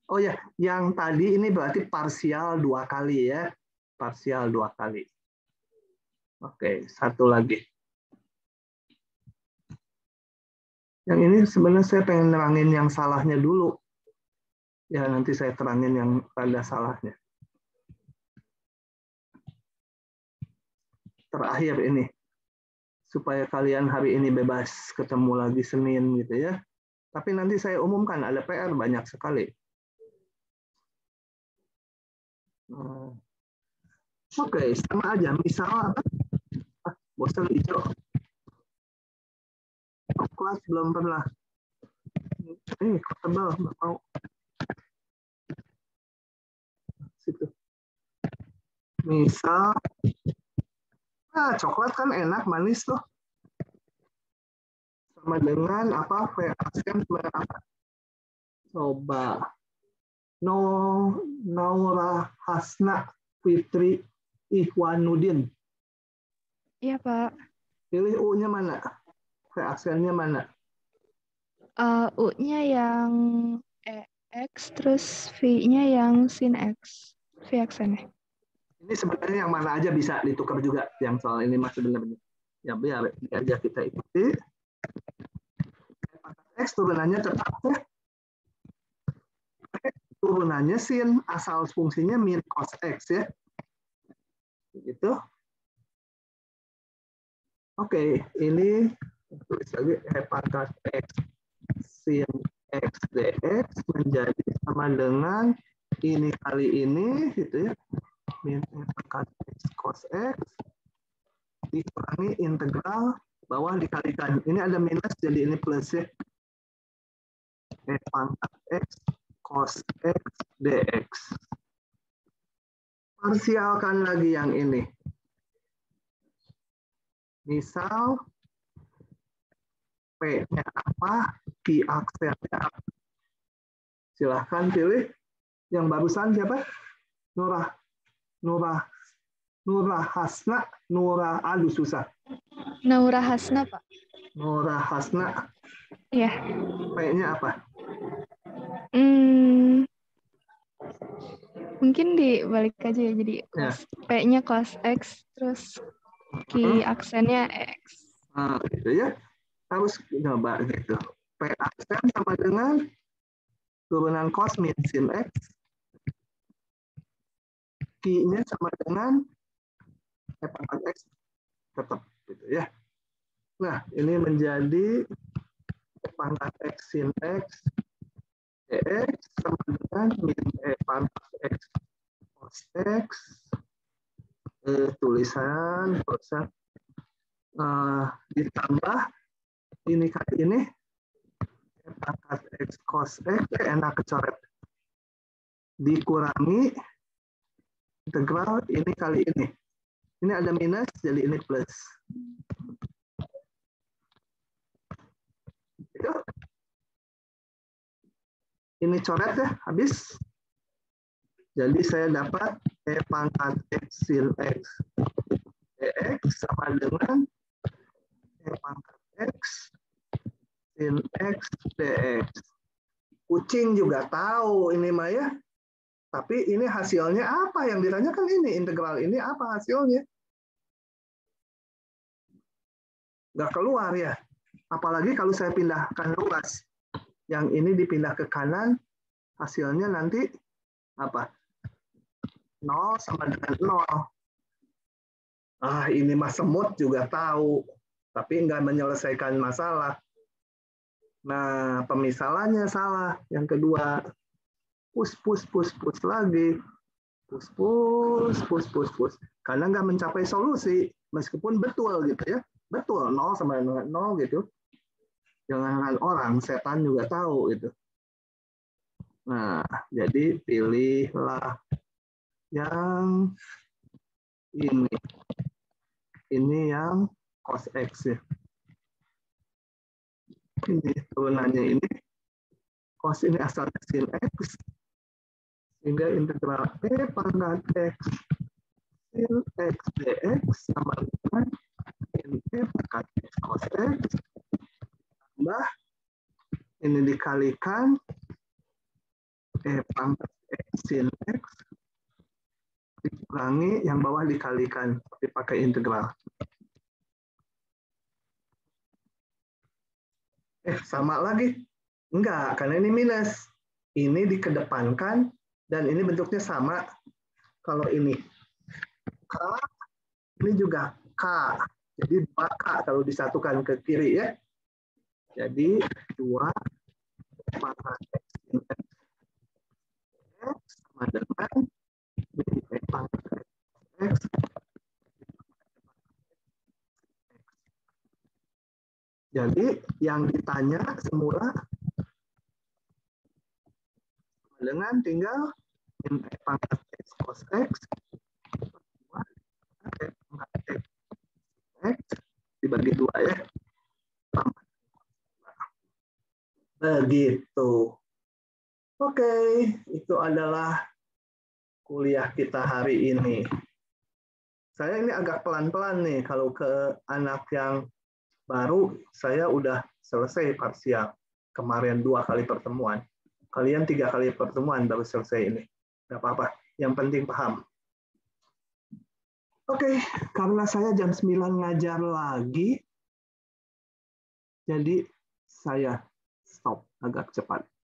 Oh ya, yang tadi ini berarti parsial 2 kali ya. Parsial 2 kali. Oke, satu lagi. Yang ini sebenarnya saya pengen nerangin yang salahnya dulu. Ya, nanti saya terangin yang ada salahnya. Terakhir ini. Supaya kalian hari ini bebas ketemu lagi Senin gitu ya. Tapi nanti saya umumkan ada PR banyak sekali. Oke, sama aja. Misal apa? Bosan hijau. Kelas belum pernah. Kok tebal, nggak mau. Situ. Misal, coklat kan enak, manis tuh. Sama dengan apa? V-aksen apa? Coba. Naura Hasna Fitri Ihwanuddin. Iya, Pak. Pilih U-nya mana? V-aksennya mana? U-nya yang EX, terus V-nya yang sin X. V-aksennya. Ini sebenarnya yang mana aja bisa ditukar juga. Yang soal ini masih benar-benar. Ya biar aja kita ikuti. X turunannya tetap ya. Turunannya sin, asal fungsinya min cos X ya. Begitu. Oke, ini tulis lagi pangkat X sin X dx menjadi sama dengan ini kali ini gitu ya. Min pangkat X cos X dikurangi integral bawah dikalikan. Ini ada minus jadi ini plus ya. Pangkat X cos X dx. Parsialkan lagi yang ini. Misal P-nya apa, Q aksennya apa. Silahkan pilih. Yang barusan siapa? Nura Hasna, aduh susah. Naura Hasna, Pak. Nura Hasna. Iya. P-nya apa? Mungkin dibalik aja ya, jadi P-nya cos X, terus Q aksennya X. Nah, gitu ya. Harus coba gitu. P aksen sama dengan turunan cos min sin X. Q-nya sama dengan pangkat X. Tetap gitu ya. Nah, ini menjadi pangkat X sin X dx sama dengan min pangkat X cos X. Tulisan ditambah ini kali ini pangkat X cos X enak kecoret dikurangi integral ini kali ini. Ini ada minus jadi ini plus. Ini coret ya habis. Jadi saya dapat pangkat X sin X dx sama dengan pangkat X sin X dx. Kucing juga tahu ini mah ya. Tapi ini hasilnya apa? Yang ditanyakan ini integral ini apa hasilnya? Nggak keluar ya. Apalagi kalau saya pindahkan luas. Yang ini dipindah ke kanan, hasilnya nanti apa? 0 sama dengan 0. Ini mah semut juga tahu. Tapi nggak menyelesaikan masalah. Nah, pemisalannya salah. Yang kedua, push lagi. Push. Karena nggak mencapai solusi. Meskipun betul gitu ya. Betul, 0 sama dengan 0 gitu. Jangan orang, setan juga tahu gitu. Nah, jadi pilihlah yang ini. Ini yang cos X ya. Ini turunannya ini. Cos ini asalnya sin X. Sehingga integral pangkat X sin X dx sama dengan sin pangkat X cos X. Tambah ini dikalikan pangkat X sin X dikurangi yang bawah dikalikan tapi pakai integral. Sama lagi? Enggak, karena ini minus. Ini dikedepankan dan ini bentuknya sama. Kalau ini K, ini juga K. Jadi 2K kalau disatukan ke kiri ya. Jadi 2 pangkat X sin X sama dengan pangkat X. Jadi yang ditanya semula dengan tinggal pangkat X cos X pangkat X dibagi 2 ya. Begitu. Oke, itu adalah kuliah kita hari ini. Saya ini agak pelan-pelan nih, kalau ke anak yang baru, saya udah selesai parsial. Kemarin 2 kali pertemuan. Kalian 3 kali pertemuan baru selesai ini. Nggak apa-apa, yang penting paham. Oke, karena saya jam 9 ngajar lagi, jadi saya stop agak cepat.